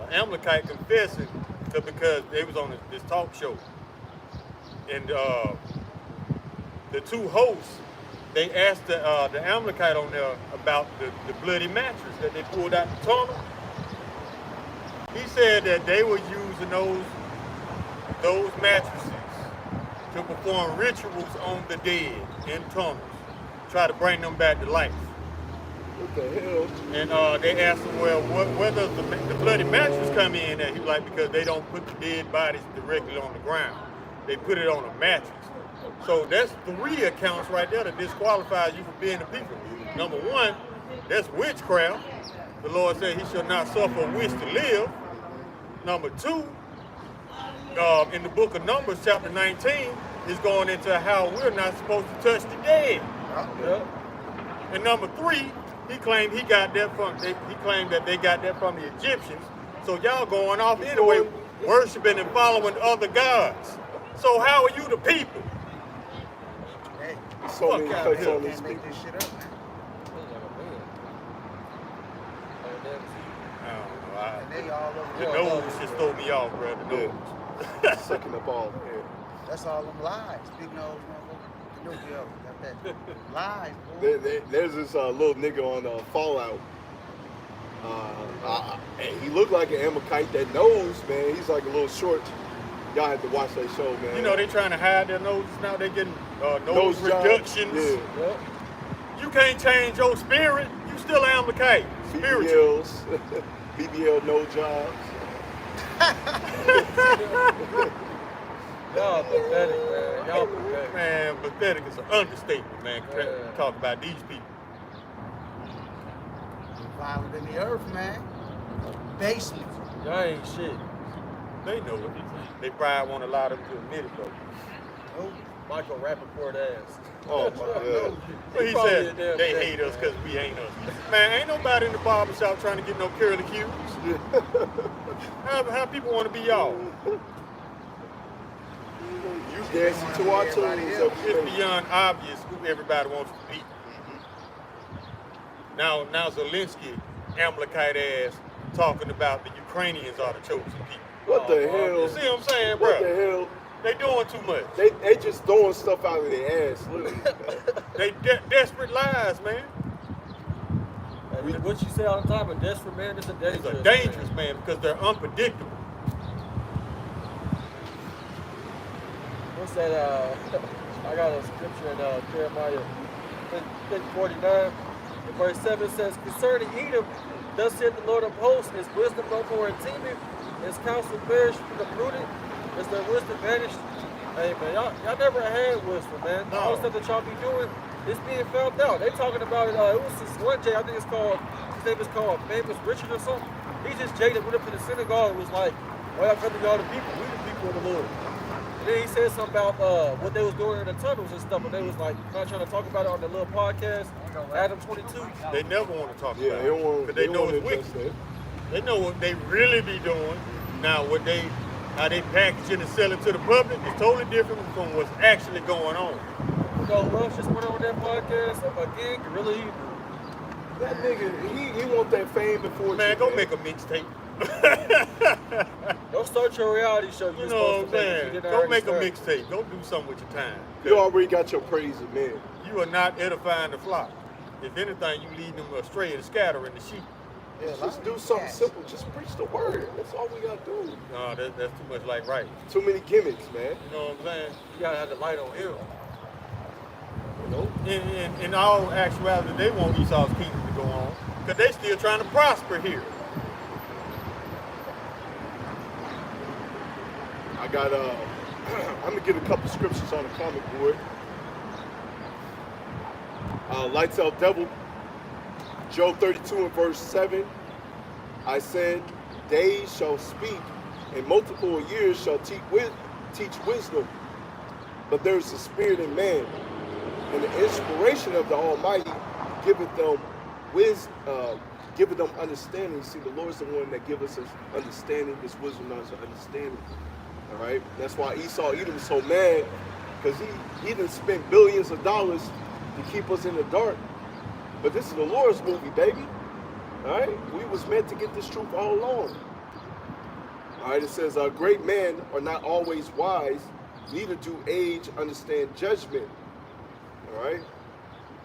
An Amalekite confessing because they was on this talk show. And the two hosts, they asked the Amalekite on there about the bloody mattress that they pulled out the tunnel. He said that they were using those mattresses to perform rituals on the dead in tunnels, try to bring them back to life. What the hell? And they asked him, well, where does the bloody mattress come in? And he was like, because they don't put the dead bodies directly on the ground. They put it on a mattress. So that's 3 accounts right there that disqualifies you from being the people. Number 1, that's witchcraft. The Lord said he shall not suffer a witch to live. Number 2, in the book of Numbers, chapter 19, is going into how we're not supposed to touch the dead. Yep. And number 3, he claimed he got that from. He claimed that they got that from the Egyptians. So y'all going off anyway, worshiping and following other gods. So how are you the people? Hey, So many Fuck outta cuts here. on these can't make people. this shit up, man. I don't know. And they all over The the nose just throw me off, bro. The nose. Yeah. Sucking up all the air. That's all them lies. Big nose, motherfucker. Pinocchio. Got that. Lies, boy. There's this little nigga on Fallout. He looked like an Amalekite that knows, man. He's like a little short. Y'all have to watch that show, man. You know, they trying to hide their noses now. They getting nose reductions. Yeah. Yep. You can't change your spirit. You still Amalekite. Spiritual. BBLs, BBL no jobs. Y'all pathetic, man. Y'all pathetic. Man, pathetic is an understatement, man. Talk about these people. Violent in the earth, man. Basement. Y'all ain't shit. They know it. They probably won't allow them to admit it, though. Nope. Michael Rappaport ass. Oh my God. But he said they hate us because we ain't us. Man, ain't nobody in the barbershop trying to get no curly cues. How people want to be y'all? You dancing to our tunes. It's beyond obvious who everybody wants to be. Now Zelensky, Amalekite ass, talking about the Ukrainians are the chosen people. What the hell? You see what I'm saying, bro? What the hell? They doing too much. They just throwing stuff out of their ass, literally. They desperate lies, man. What you say all the time, a desperate man is a dangerous It's a dangerous man because they're unpredictable. What's that? I got a scripture in Jeremiah 49. Verse 7 says, concerning Edom, thus said the Lord of hosts, his wisdom no more intended, his counsel perished from the prudent, is their wisdom vanished. Hey man, y'all never had wisdom, man. No. All the stuff that y'all be doing, it's being found out. They talking about it. It was this one Jay, I think it's called, his name is called Famous Richard or something. He's just Jay that went up to the synagogue and was like, why y'all coming to all the people? We the people of the Lord. And then he said something about what they was doing in the tunnels and stuff, and they was like not trying to talk about it on the little podcast, Adam 22. They never want to talk Yeah, about they don't want. it because they know it's address wicked. that. They know what they really be doing. Now, how they package it and sell it to the public is totally different from what's actually going on. You know who else just went on that podcast? Again, Gorilla Hebrew. That nigga, he want that fame before. Man, go make a mixtape. Don't start your reality show. You know what I'm saying? Go make a mixtape. Go do something with your time. You already got your praise of men. You are not edifying the flock. If anything, you lead them astray and scattering the sheep. Yeah, Just do something simple. Just preach the word. That's all we gotta do. No, that's too much like right. Too many gimmicks, man. You know what I'm saying? You gotta have the light on him. You know? In all actuality, they want Esau's kingdom to go on because they still trying to prosper here. I got I'm gonna get a couple scriptures on the comic board. Lights out devil. Job 32 and verse 7. I said, days shall speak, and multiple years shall teach wisdom. But there is a spirit in man, and the inspiration of the Almighty giveth them wisdom, giveth them understanding. See, the Lord's the one that gives us understanding, this wisdom, knowledge, and understanding. All right, that's why Edom is so mad, because he done spent billions of dollars to keep us in the dark. But this is the Lord's movie, baby. All right, we was meant to get this truth all along. All right, it says, great men are not always wise, neither do age understand judgment. All right,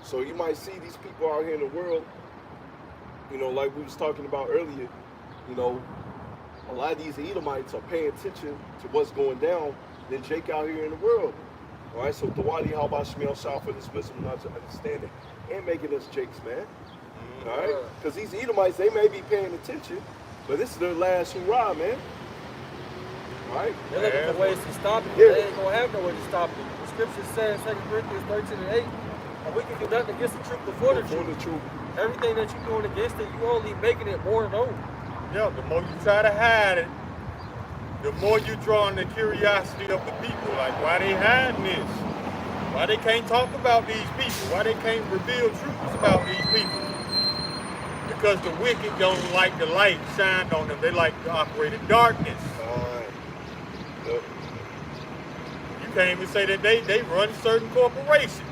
so you might see these people out here in the world, you know, like we was talking about earlier, you know, a lot of these Edomites are paying attention to what's going down than Jake out here in the world. All right, so Dawadi, how about YASHAMIAHLA for this wisdom, not to understand it, and making us Jakes, man. All right, because these Edomites, they may be paying attention, but this is their last hurrah, man. All right? They're looking for ways to stop it, but Yeah. they ain't gonna have no way to stop it. The scripture says, 2 Corinthians 13 and 8, and we can do nothing against the truth before the For truth. the truth. Everything that you're doing against it, you only making it more known. Yeah, the more you try to hide it, the more you draw on the curiosity of the people. Like, why they hiding this? Why they can't talk about these people? Why they can't reveal truths about these people? Because the wicked don't like the light shined on them. They like to operate in darkness. All right. Yep. You can't even say that they run certain corporations.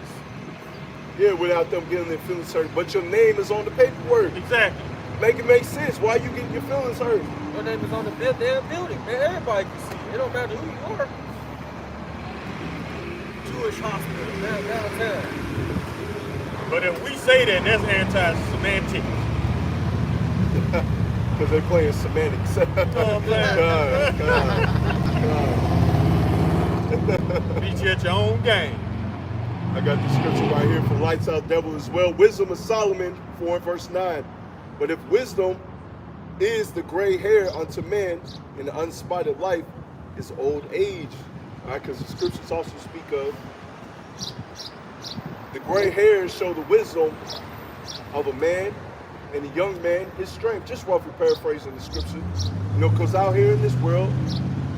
Yeah, without them getting their feelings hurt, but your name is on the paperwork. Exactly. Make it make sense. Why you getting your feelings hurt? Your name is on the damn building, man. Everybody can see it. It don't matter who you are. Jewish hospital, downtown. But if we say that, that's anti-semantic. Because they're playing semantics. You know what I'm saying? Beat you at your own game. I got the scripture right here from Lights Out Devil as well. Wisdom of Solomon 4 and verse 9. But if wisdom is the gray hair unto man in the unspotted life, is old age. All right, because the scriptures also speak of the gray hairs show the wisdom of a man, and a young man his strength. Just roughly paraphrasing the scripture. You know, because out here in this world,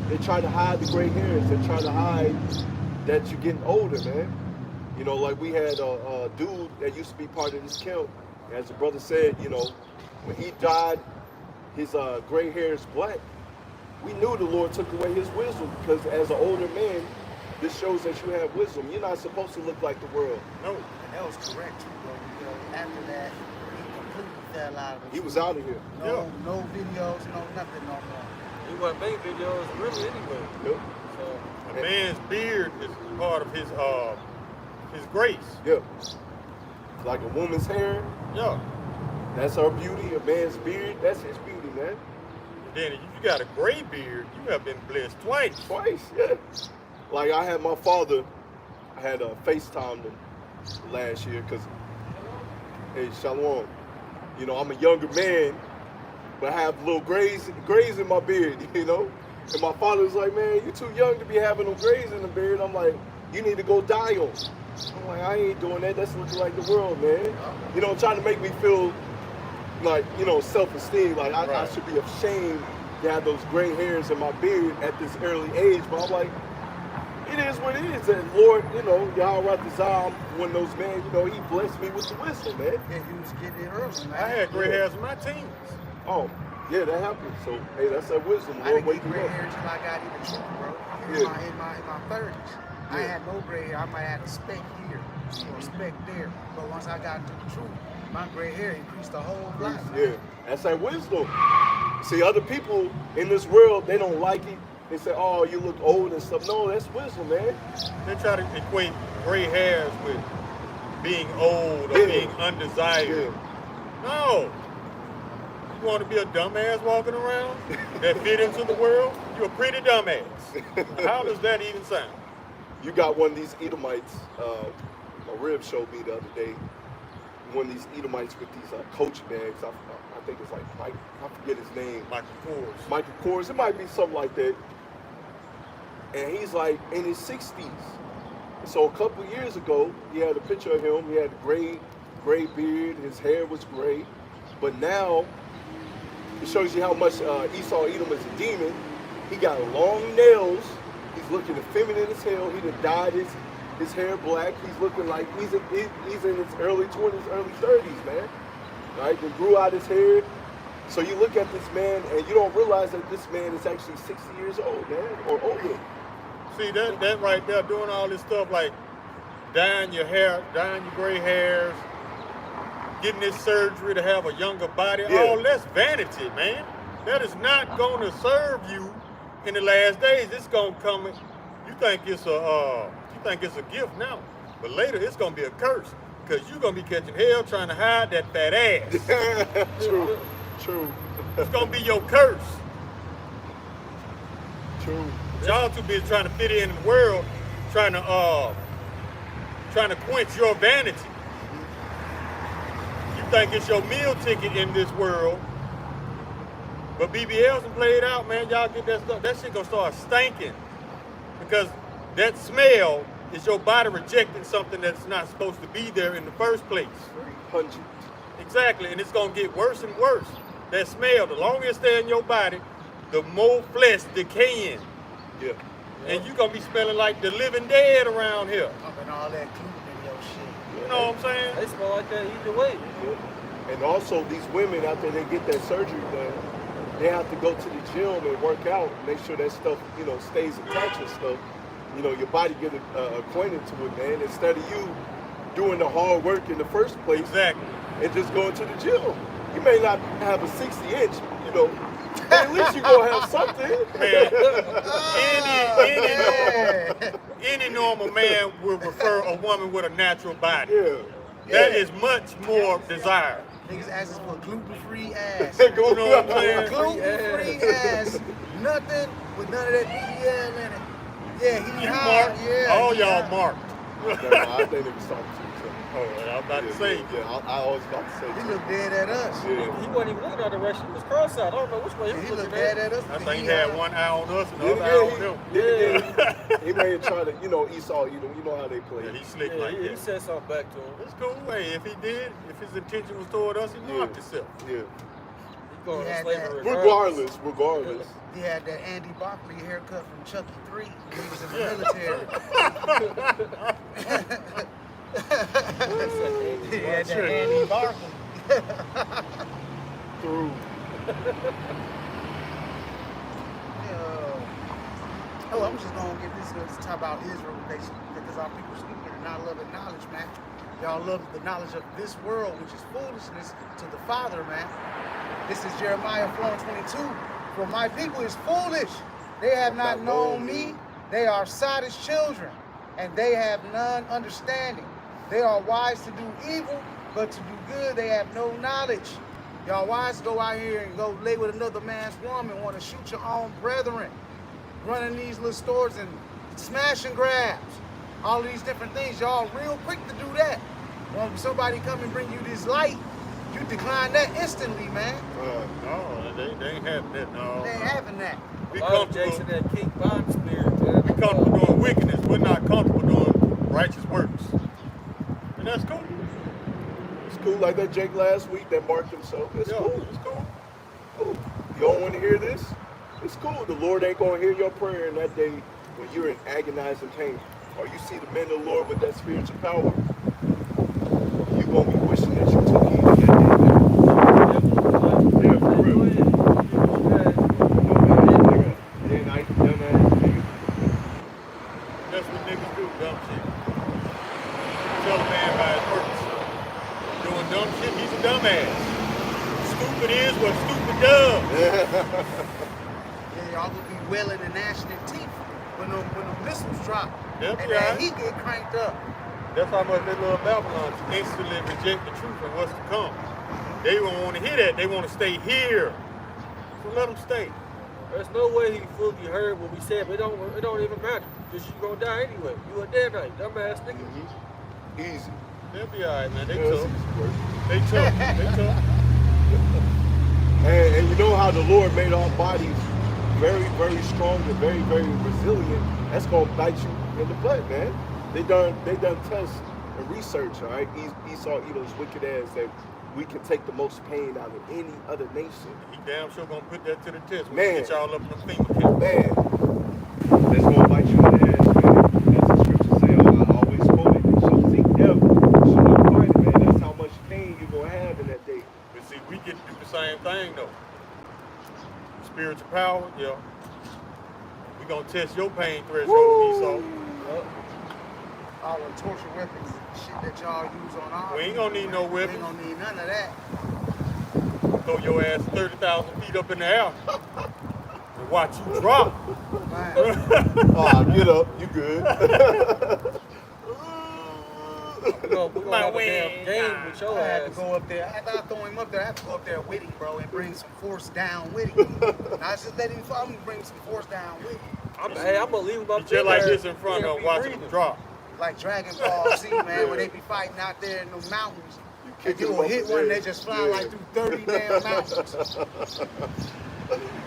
they try to hide the gray hairs. They try to hide that you're getting older, man. You know, like we had a dude that used to be part of this camp. As the brother said, you know, when he died, his gray hair is black. We knew the Lord took away his wisdom because as an older man, this shows that you have wisdom. You're not supposed to look like the world. No. And that was correct, too, bro. You know, after that, he completely fell out of it. He was out of here. No videos, no nothing, no more. He wasn't making videos really anyway. Yep. So, A man's beard is part of his grace. Yep. Like a woman's hair, Yeah. that's her beauty. A man's beard, that's his beauty, man. Then if you got a gray beard, you have been blessed twice. Twice, yeah. Like I had my father, I had FaceTimed him last year because, hey, Shalom. You know, I'm a younger man, but I have little grays in my beard, you know? And my father was like, man, you're too young to be having them grays in the beard. I'm like, you need to go dye them. I'm like, I ain't doing that. That's looking like the world, man. You know, trying to make me feel like, you know, self-esteem. Like I should be ashamed to have those gray hairs in my beard at this early age. But I'm like, it is what it is. And Lord, you know, YAHARAHLA, one of those men, you know, he blessed me with the wisdom, man. Yeah, he was getting it early, man. I had gray hairs in my teens. Oh, yeah, that happened. So, hey, that's that wisdom. I Lord, didn't wake get you gray up. hair until I got even truth, bro. Yeah. In my 30s. I Yeah. had no gray hair. I might have a speck here or a speck there. But once I got into the truth, my gray hair increased a whole lot. Yeah, that's that wisdom. See, other people in this world, they don't like it. They say, oh, you look old and stuff. No, that's wisdom, man. They try to equate gray hairs with being old or Yeah. being undesired. No. You want to be a dumbass walking around that fit into the world? You're a pretty dumbass. How does that even sound? You got one of these Edomites, my rib showed me the other day, one of these Edomites with these Coach bags. I think it's like Mike, I forget his name. Michael Kors. Michael Kors, it might be something like that. And he's like in his 60s. So a couple years ago, he had a picture of him. He had a gray beard. His hair was gray. But now, it shows you how much Esau Edom is a demon. He got long nails. He's looking effeminate as hell. He done dyed his hair black. He's looking like he's in his early 20s, early 30s, man. Right? He grew out his hair. So you look at this man and you don't realize that this man is actually 60 years old, man, or older. See, that right there, doing all this stuff like dyeing your hair, dyeing your gray hairs, getting this surgery to have a younger body, Yeah. all that's vanity, man. That is not going to serve you in the last days. It's going to come, you think it's a gift now, but later it's going to be a curse because you're going to be catching hell trying to hide that fat ass. True. It's going to be your curse. True. Y'all too busy trying to fit in the world, trying to quench your vanity. You think it's your meal ticket in this world, but BBLs and played out, man. Y'all get that stuff. That shit gonna start stinking because that smell is your body rejecting something that's not supposed to be there in the first place. Pungent. Exactly, and it's gonna get worse and worse. That smell, the longer it stays in your body, the more flesh decaying. Yeah. And you gonna be smelling like the living dead around here. Pumping all that gluten in your shit. You know what I'm saying? they smell like that either way. Yeah. And also these women after they get that surgery done, they have to go to the gym and work out, make sure that stuff, you know, stays attached and stuff. You know, your body get acquainted to it, man. Instead of you doing the hard work in the first place, Exactly. and just going to the gym. You may not have a 60-inch, you know, but at least you gonna have something. Man, any normal man will prefer a woman with a natural body. Yeah. That is much more desired. Niggas asking for gluten-free ass. You know what I'm saying? Gluten-free ass. Nothing with none of that BBL in it. Yeah, he You high. marked. Yeah, All he y'all high. marked. I think they was talking to each other. Oh, I was about to say. Yeah, I was about to say. He too. looked dead at us. Yeah. He wasn't even looking our direction. He was cross-eyed. I don't know which way he was He looking looked dead at. at us. I think he had one eye on us and the other eye Yeah, on them. he may have tried to, Esau, you know how they play. Yeah, he slick Yeah, like he that. said something back to him. It's cool. Hey, if he did, if his intention was toward us, he marked himself. Yeah. He going He to had slavery Regardless. He had that Andy Barkley haircut from Chucky 3 when he was in the Yeah. military. He had that Andy Barkley. Through. Oh, I'm just gonna get this. Let's talk about Israel because our people speaking and not loving knowledge, man. Y'all love the knowledge of this world, which is foolishness to the Father, man. This is Jeremiah 4:22. For my people is foolish. They have not known me. They are Sodom's children, and they have none understanding. They are wise to do evil, but to do good they have no knowledge. Y'all wise to go out here and go lay with another man's woman, want to shoot your own brethren, running these little stores and smash and grabs, all these different things. Y'all real quick to do that. When somebody come and bring you this light, you decline that instantly, man. No, they ain't having that. No. They ain't having that. We A lot of Jason, comfortable. that King Bond spirit, man. We comfortable doing wickedness. We're not comfortable doing righteous works. And that's cool. It's cool like that Jake last week that marked himself. It's cool. It's cool. Cool. You don't want to hear this? It's cool. The Lord ain't going to hear your prayer in that day when you're in agonizing pain. Or you see the men of the Lord with that spiritual power. You're going to be wishing that you took heed of that day. Yeah, for real. Then I done that. That's what niggas do, dumb shit. Tell a man by his works. Doing dumb shit, he's a dumbass. Stupid is what stupid does. Yeah, y'all gonna be wailing and gnashing their teeth when the missiles drop. Yep, and yeah. then he get cranked up. That's how much they love Babylon to instantly reject the truth and what's to come. They don't want to hear that. They want to stay here. So let them stay. There's no way he fully heard what we said, but it don't even matter. Because you're going to die anyway. You a dead night, dumbass nigga. Easy. They'll be all right, man. They Yeah, tough. it's work. They tough. They tough. And you know how the Lord made our bodies very, very strong and very, very resilient. That's gonna bite you in the butt, man. They done tests and research, all right? Esau, Edom's wicked ass that we can take the most pain out of any other nation. He damn sure gonna put that to the test when Man. we get y'all up in the FEMA camp. Man, that's gonna bite you in the ass, man. As the scripture say, I always quote it, they shall seek death, shall not find it, man. That's how much pain you're gonna have in that day. But see, we get to do the same thing though. Spiritual power, yeah. We gonna test your pain threshold, Esau. All the torture weapons and shit that y'all use on our We ain't gonna need no We ain't weapons. gonna need none of that. Throw your ass 30,000 feet up in the air and watch you drop. Man, Get up, you good. We're going to have a damn game with your I had to ass. go up there. After I throw him up there, I have to go up there with him, bro, and bring some force down with him. Not just let him fall, I'm gonna bring some force down with him. I'm going to leave him up Just like there. this in front of He them, watching breathing. them drop. Like Dragon Ball Z, man, where they be fighting out there in the mountains. kick And you him will up hit in one, there. they just fly Yeah. like through 30 damn mountains.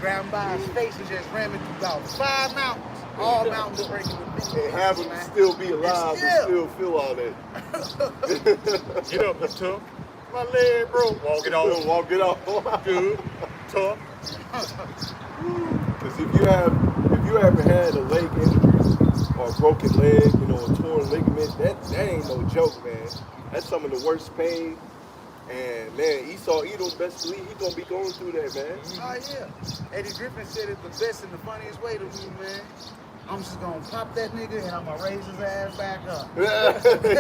Grab him by his face and just ram it through about 5 mountains. All mountains breaking with big And have him man. still be alive and still feel all that. Get up, it's tough. My leg broke. Walk it Still off. walk it off. Good. Tough. Because if you ever had a leg injury or a broken leg, a torn ligament, that ain't no joke, man. That's some of the worst pain. And man, Esau Edom, best believe he's gonna be going through that, man. Oh yeah. Eddie Griffin said it the best and the funniest way to me, man. I'm just gonna pop that nigga and I'm gonna raise his ass back up.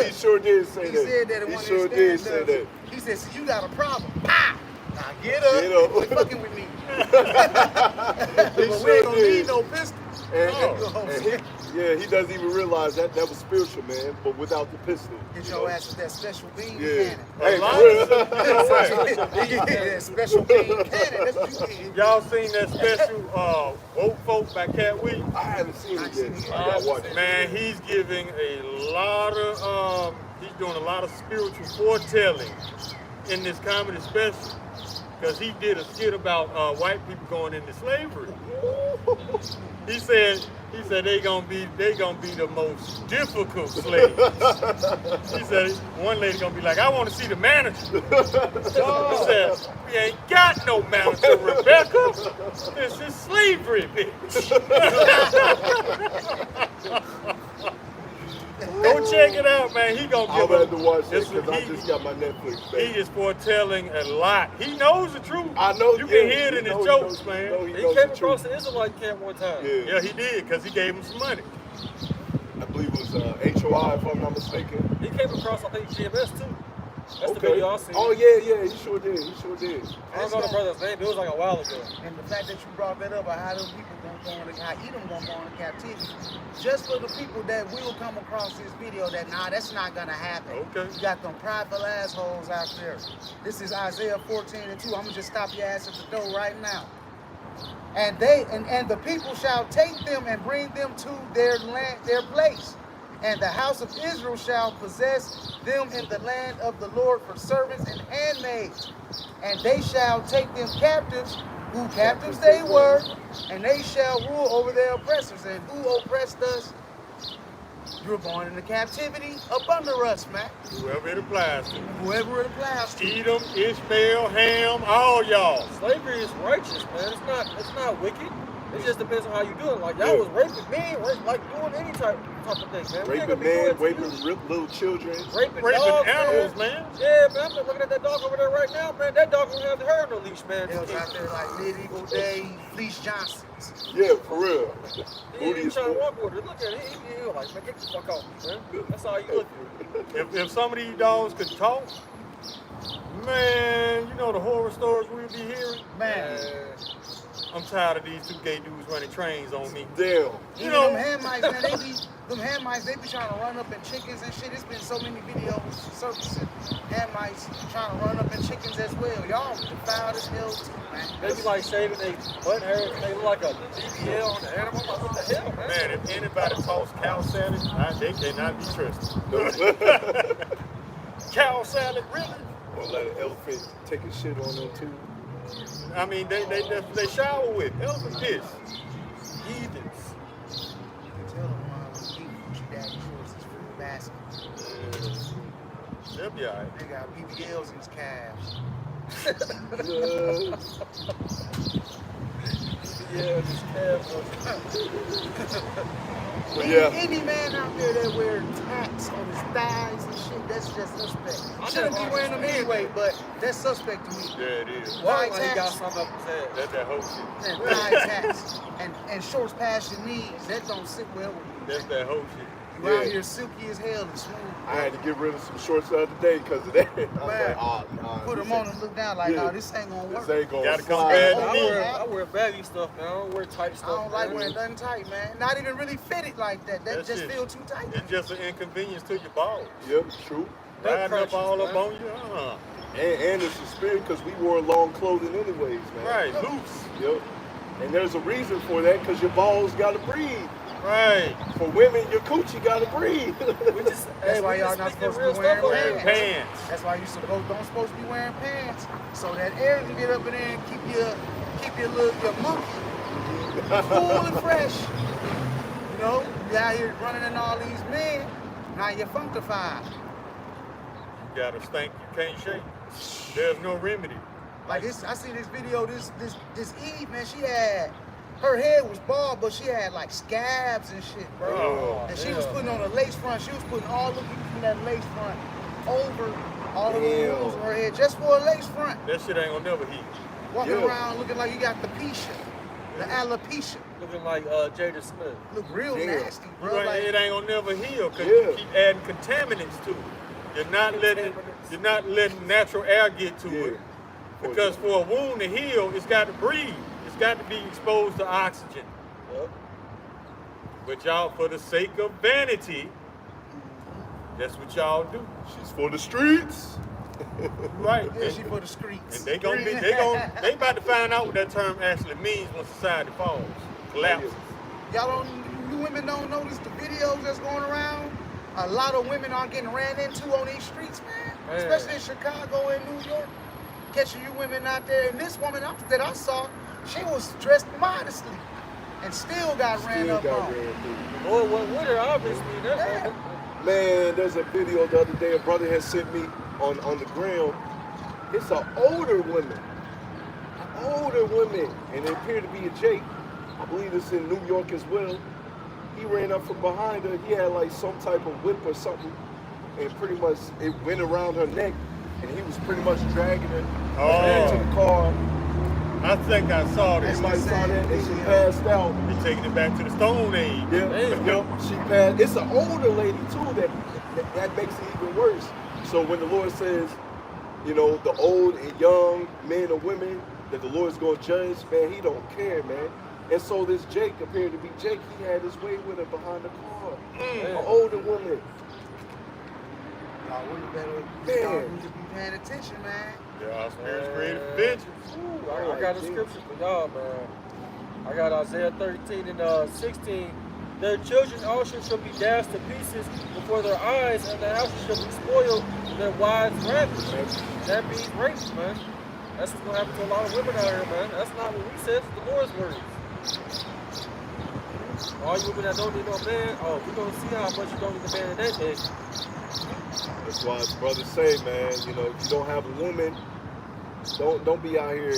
He sure did say He that. said that in He one sure of his did say stand-ups. that. He said, "So you got a problem? Pow! Now get up. Get up. Quit fucking with me. He But we sure ain't gonna did. need no pistol. He doesn't even realize that was spiritual, man. But without the pistol, Get your ass with that special beam yeah. cannon. Hey, Special beam cannon. That's what you get. Y'all seen that special Woke Folk by Cat Weed? I haven't seen it yet. I gotta watch it. Man, he's giving a lot of he's doing a lot of spiritual foretelling in this comedy special. Because he did a skit about white people going into slavery. He said they gonna be the most difficult slaves. He said one lady gonna be like, I want to see the manager. He said, we ain't got no manager, Rebecca. This is slavery, bitch. Go check it out, man. He gonna give I'll have to watch this because I he- just got my Netflix. He Baby. is foretelling a lot. He knows the truth. I know. You can hear it in his jokes, man. He came across the Israelite camp one time. Yeah, he did, because he gave him some money. I believe it was HOI, if I'm not mistaken. He came across, I think, GMS too. That's the video I seen. Oh yeah, he sure did. He sure did. I don't know the brother's name. It was like a while ago. And the fact that you brought that up, how them people gonna go into, how Edom gonna go into captivity, just for the people that will come across this video, that nah, that's not gonna happen. Okay. You got them prideful assholes out there. This is Isaiah 14:2. I'm gonna just stop your ass at the door right now. And the people shall take them and bring them to their land, their place. And the house of Israel shall possess them in the land of the Lord for servants and handmaids. And they shall take them captives, who captives they were, and they shall rule over their oppressors. And who oppressed us? You're born into captivity up under us, man. Whoever it applies to. Whoever it applies to. Edom, Ishmael, Ham, all y'all. Slavery is righteous, man. It's not wicked. It just depends on how you do it. Like y'all was raping men, like doing any type of thing, man. Raping men, raping little children. Raping Raping dogs, animals, man. Yeah, man. I'm looking at that dog over there right now, man. That dog don't have the hair on the leash, man. They was out there like Medieval Day, Fleece Johnsons. Yeah, for real. He ain't even trying to walk with her. Look at it. He like, man, get the fuck off me, man. That's all you look at. If some of these dogs could talk, man, you know the horror stories we'll be hearing? Man. I'm tired of these two gay dudes running trains on me. Damn. You know, them hand mice, man, they be trying to run up in chickens and shit. It's been so many videos surfacing. Hand mice trying to run up in chickens as well. Y'all defiled as hell too, man. They be like shaving their butt hair. They look like a BBL on the animal. I'm like, what the hell, man? Man, if anybody talks cow salad, they cannot be trusted. Cow salad, really? Or let an elephant take a shit on them too. I mean, they shower with elephant piss. Heathens. You can tell them when Gucci Daddy shorts is fruit basket. They'll be all right. They got BBLs in his calves. Yeah, just calves. But yeah. Any man out there that wears tats on his thighs and shit, that's just suspect. Shouldn't be wearing them anyway, but that's suspect to me. Yeah, it is. Why Thigh he got tats something up his head? That's that whole shit. and thigh tats and shorts past your knees, that don't sit well with you. That's that whole shit. You out here silky as hell and smooth. I had to get rid of some shorts the other day because of that. I was like, oh, nah. Put them on and look down like, no, this ain't gonna work. This ain't gonna Gotta come fly. bad. I wear baggy stuff, man. I don't wear tight I stuff. don't like man. wearing nothing tight, man. Not even really fitted like that. That That's just it. feel too tight. It's just an inconvenience to your balls. Yep, true. Riding up all up man. on you. And it's a spirit because we wore long clothing anyways, man. Right, loose. Yep. And there's a reason for that because your balls gotta breathe. Right. For women, your coochie gotta breathe. That's why y'all not supposed to be wearing Wearing pants. pants. That's why you don't supposed to be wearing pants. So that air can get up in there and keep your monkey cool and fresh. You know, you out here running in all these men, now you're funkified. You got a stink you can't shake. There's no remedy. Like this, I see this video, this Eve, man, her head was bald, but she had like scabs and shit, bro. Oh, and she was putting on a lace front. She was putting all of that lace front over all of the rules on her head just for a lace front. That shit ain't gonna never heal. Walking around looking like you got the alopecia. Looking like Jada Smith. Look real nasty, bro. It ain't gonna never heal because you keep adding contaminants to it. You're not letting natural air get to it. Because for a wound to heal, it's got to breathe. It's got to be exposed to oxygen. Yep. But y'all, for the sake of vanity, that's what y'all do. She's for the streets. Right. Yeah, she for the streets. And they about to find out what that term actually means when society falls, collapses. Y'all you women don't notice the videos that's going around? A lot of women are getting ran into on these streets, man. Especially in Chicago and New York. Catching you women out there. And this woman that I saw, she was dressed modestly and still got ran up on. Boy, what with her, obviously. Man, there's a video the other day a brother had sent me on the ground. It's an older woman. And it appeared to be a Jake. I believe it's in New York as well. He ran up from behind her. He had like some type of whip or something. And pretty much it went around her neck. And he was pretty much dragging her into the car. I think I saw this. Everybody saw that and she passed out. They taking it back to the Stone Age. Yeah, she passed. It's an older lady too that makes it even worse. So when the Lord says, you know, the old and young men or women that the Lord's going to judge, man, he don't care, man. And so this Jake appeared to be Jake. He had his way with her behind the car. An older woman. Y'all women better be paying attention, man. Yeah, spirits created vengeance. I got a scripture for y'all, man. I got Isaiah 13 and 16. Their children also shall be dashed to pieces before their eyes, and their houses shall be spoiled, and their wives ravished. That means rape, man. That's what's going to happen to a lot of women out here, man. That's not what we said, it's the Lord's words. All you women that don't need no man, we're going to see how much you don't need a man in that day. That's why his brothers say, man, you know, if you don't have a woman, don't be out here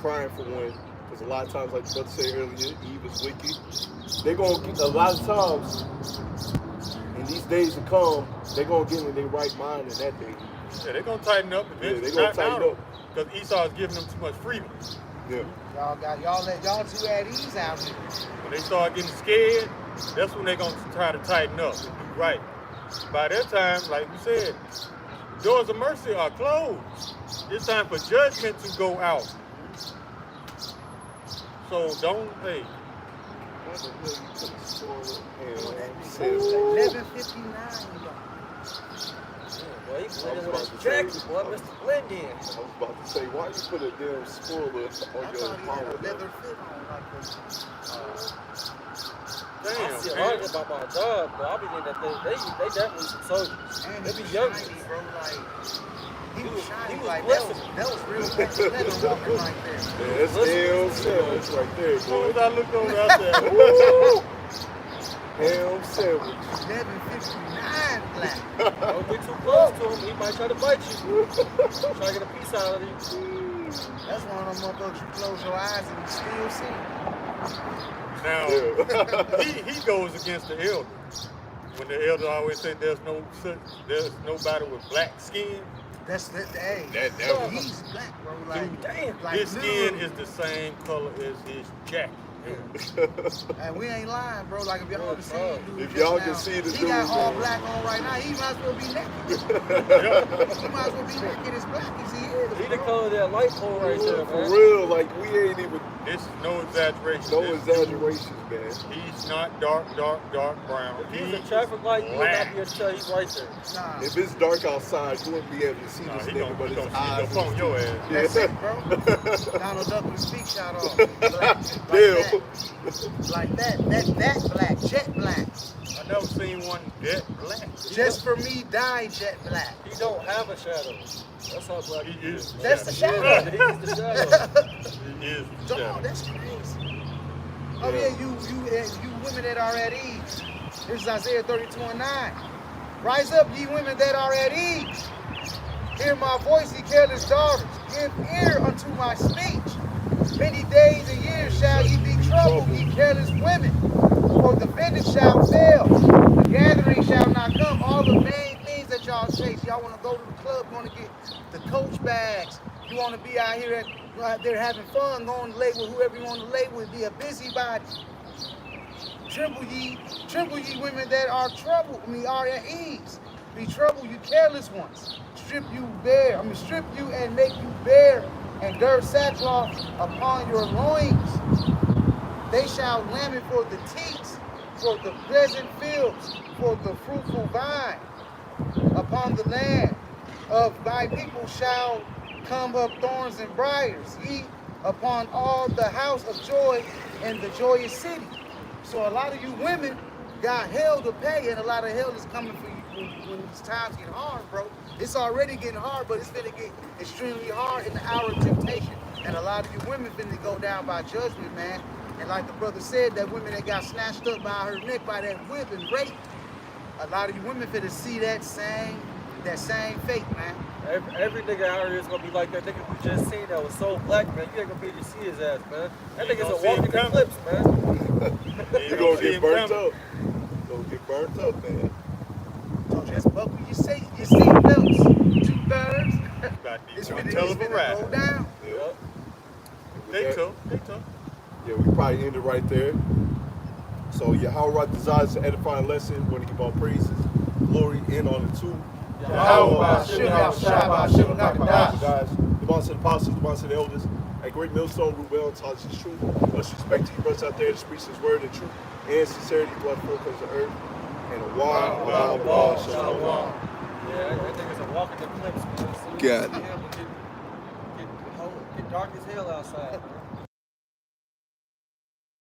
crying for one. Because a lot of times, like the brother said earlier, Eve is wicked. They're going to get, a lot of times, in these days to come, they're going to get in their right mind in that day. Yeah, they're going to tighten up eventually. Yeah, they're going to tighten up. Because Esau is giving them too much freedom. Yeah. Y'all too at ease out here. When they start getting scared, that's when they're going to try to tighten up and do right. By that time, like we said, doors of mercy are closed. It's time for judgment to go out. So don't, hey. 11:59. Boy, he blended with his jacket, boy, Mr. Blendin. I was about to say, why you put a damn spoiler on your power? Leather fit on like this. I see a lot of about my job, but I be thinking that they definitely some soldiers. And They be young. shiny, bro, like, he was shiny, was like, glistening. that was real leather walking right there. Yeah, that's Ham sandwich right there, As soon as boy. I looked over, I said, woo! Ham sandwich. 11:59 black. Don't get too close to him, he might try to bite you. Try to get a piece out of you. That's one of them motherfuckers you close your eyes and you still see. Now, he goes against the elder. When the elder always say there's nobody with black skin. That's the hey. That He's black, bro. Like, Damn. like His skin is the same color as his jacket. And we ain't lying, bro. Like if y'all can see the dude If y'all just can now, see the he dude, got all man. black on right now. He might as well be naked. He might as well be naked as black as he is. He the bro. color of that light pole right there, For man. real, like we ain't even, This is no exaggeration. no This- exaggerations, man. He's not dark brown. If he's a traffic light, you would not be able to tell he's right there. Nah, If it's dark outside, you wouldn't be able to see this he nigga, but gonna his eyes. phone your ass. that's Yeah. it, bro. Donald Douglas speak shout off. Black, like that, that black, jet black. I never seen one that black. Just for me, die jet black. He don't have a shadow. That's how black He he is. is. That's the shadow. Yeah, he's the shadow. He is. Dog, that's crazy. Oh yeah, you women that are at ease. This is Isaiah 32:9. Rise up, ye women that are at ease. Hear my voice, ye careless daughters. Give ear unto my speech. Many days and years shall ye be troubled, ye careless women. For the vengeance shall fail, the gathering shall not come. All the main things that y'all chase. Y'all want to go to the club, want to get the Coach bags. You want to be out here out there having fun, going to lay with whoever you want to lay with. Be a busybody. Tremble ye women that are troubled. Are at ease. Be troubled, you careless ones. Strip you and make you bare, and gird sackcloth upon your loins. They shall lament for the teats, for the pleasant fields, for the fruitful vine. Upon the land of thy people shall come up thorns and briars, ye upon all the house of joy and the joyous city. So a lot of you women got hell to pay, and a lot of hell is coming for you when these times get hard, bro. It's already getting hard, but it's gonna get extremely hard in the hour of temptation. And a lot of you women finna go down by judgment, man. And like the brother said, that women that got snatched up by her neck by that whip and raped, a lot of you women finna see that same fate, man. Every nigga out here is gonna be like that nigga we just seen that was so black, man. You ain't gonna be able to see his ass, man. That nigga's a walking eclipse, man. You're gonna get burnt up. You're gonna get burnt up, man. So just buckle your seatbelts, 2 birds. It's finna go down. Yeah. They tough. Yeah, we probably end it right there. So Yahweh desires to edify and lesson when he give all praises, glory, and honor to Yahweh, guys. The boss of the apostles, the boss of the elders, at Great Millstone, Reuben, tells his truth. Much respect to you brothers out there that speaks his word and truth and sincerity throughout the four corners of the earth. And a wild, shalom. Yeah, that nigga's a walking eclipse, man. Got it. Get dark as hell outside, man.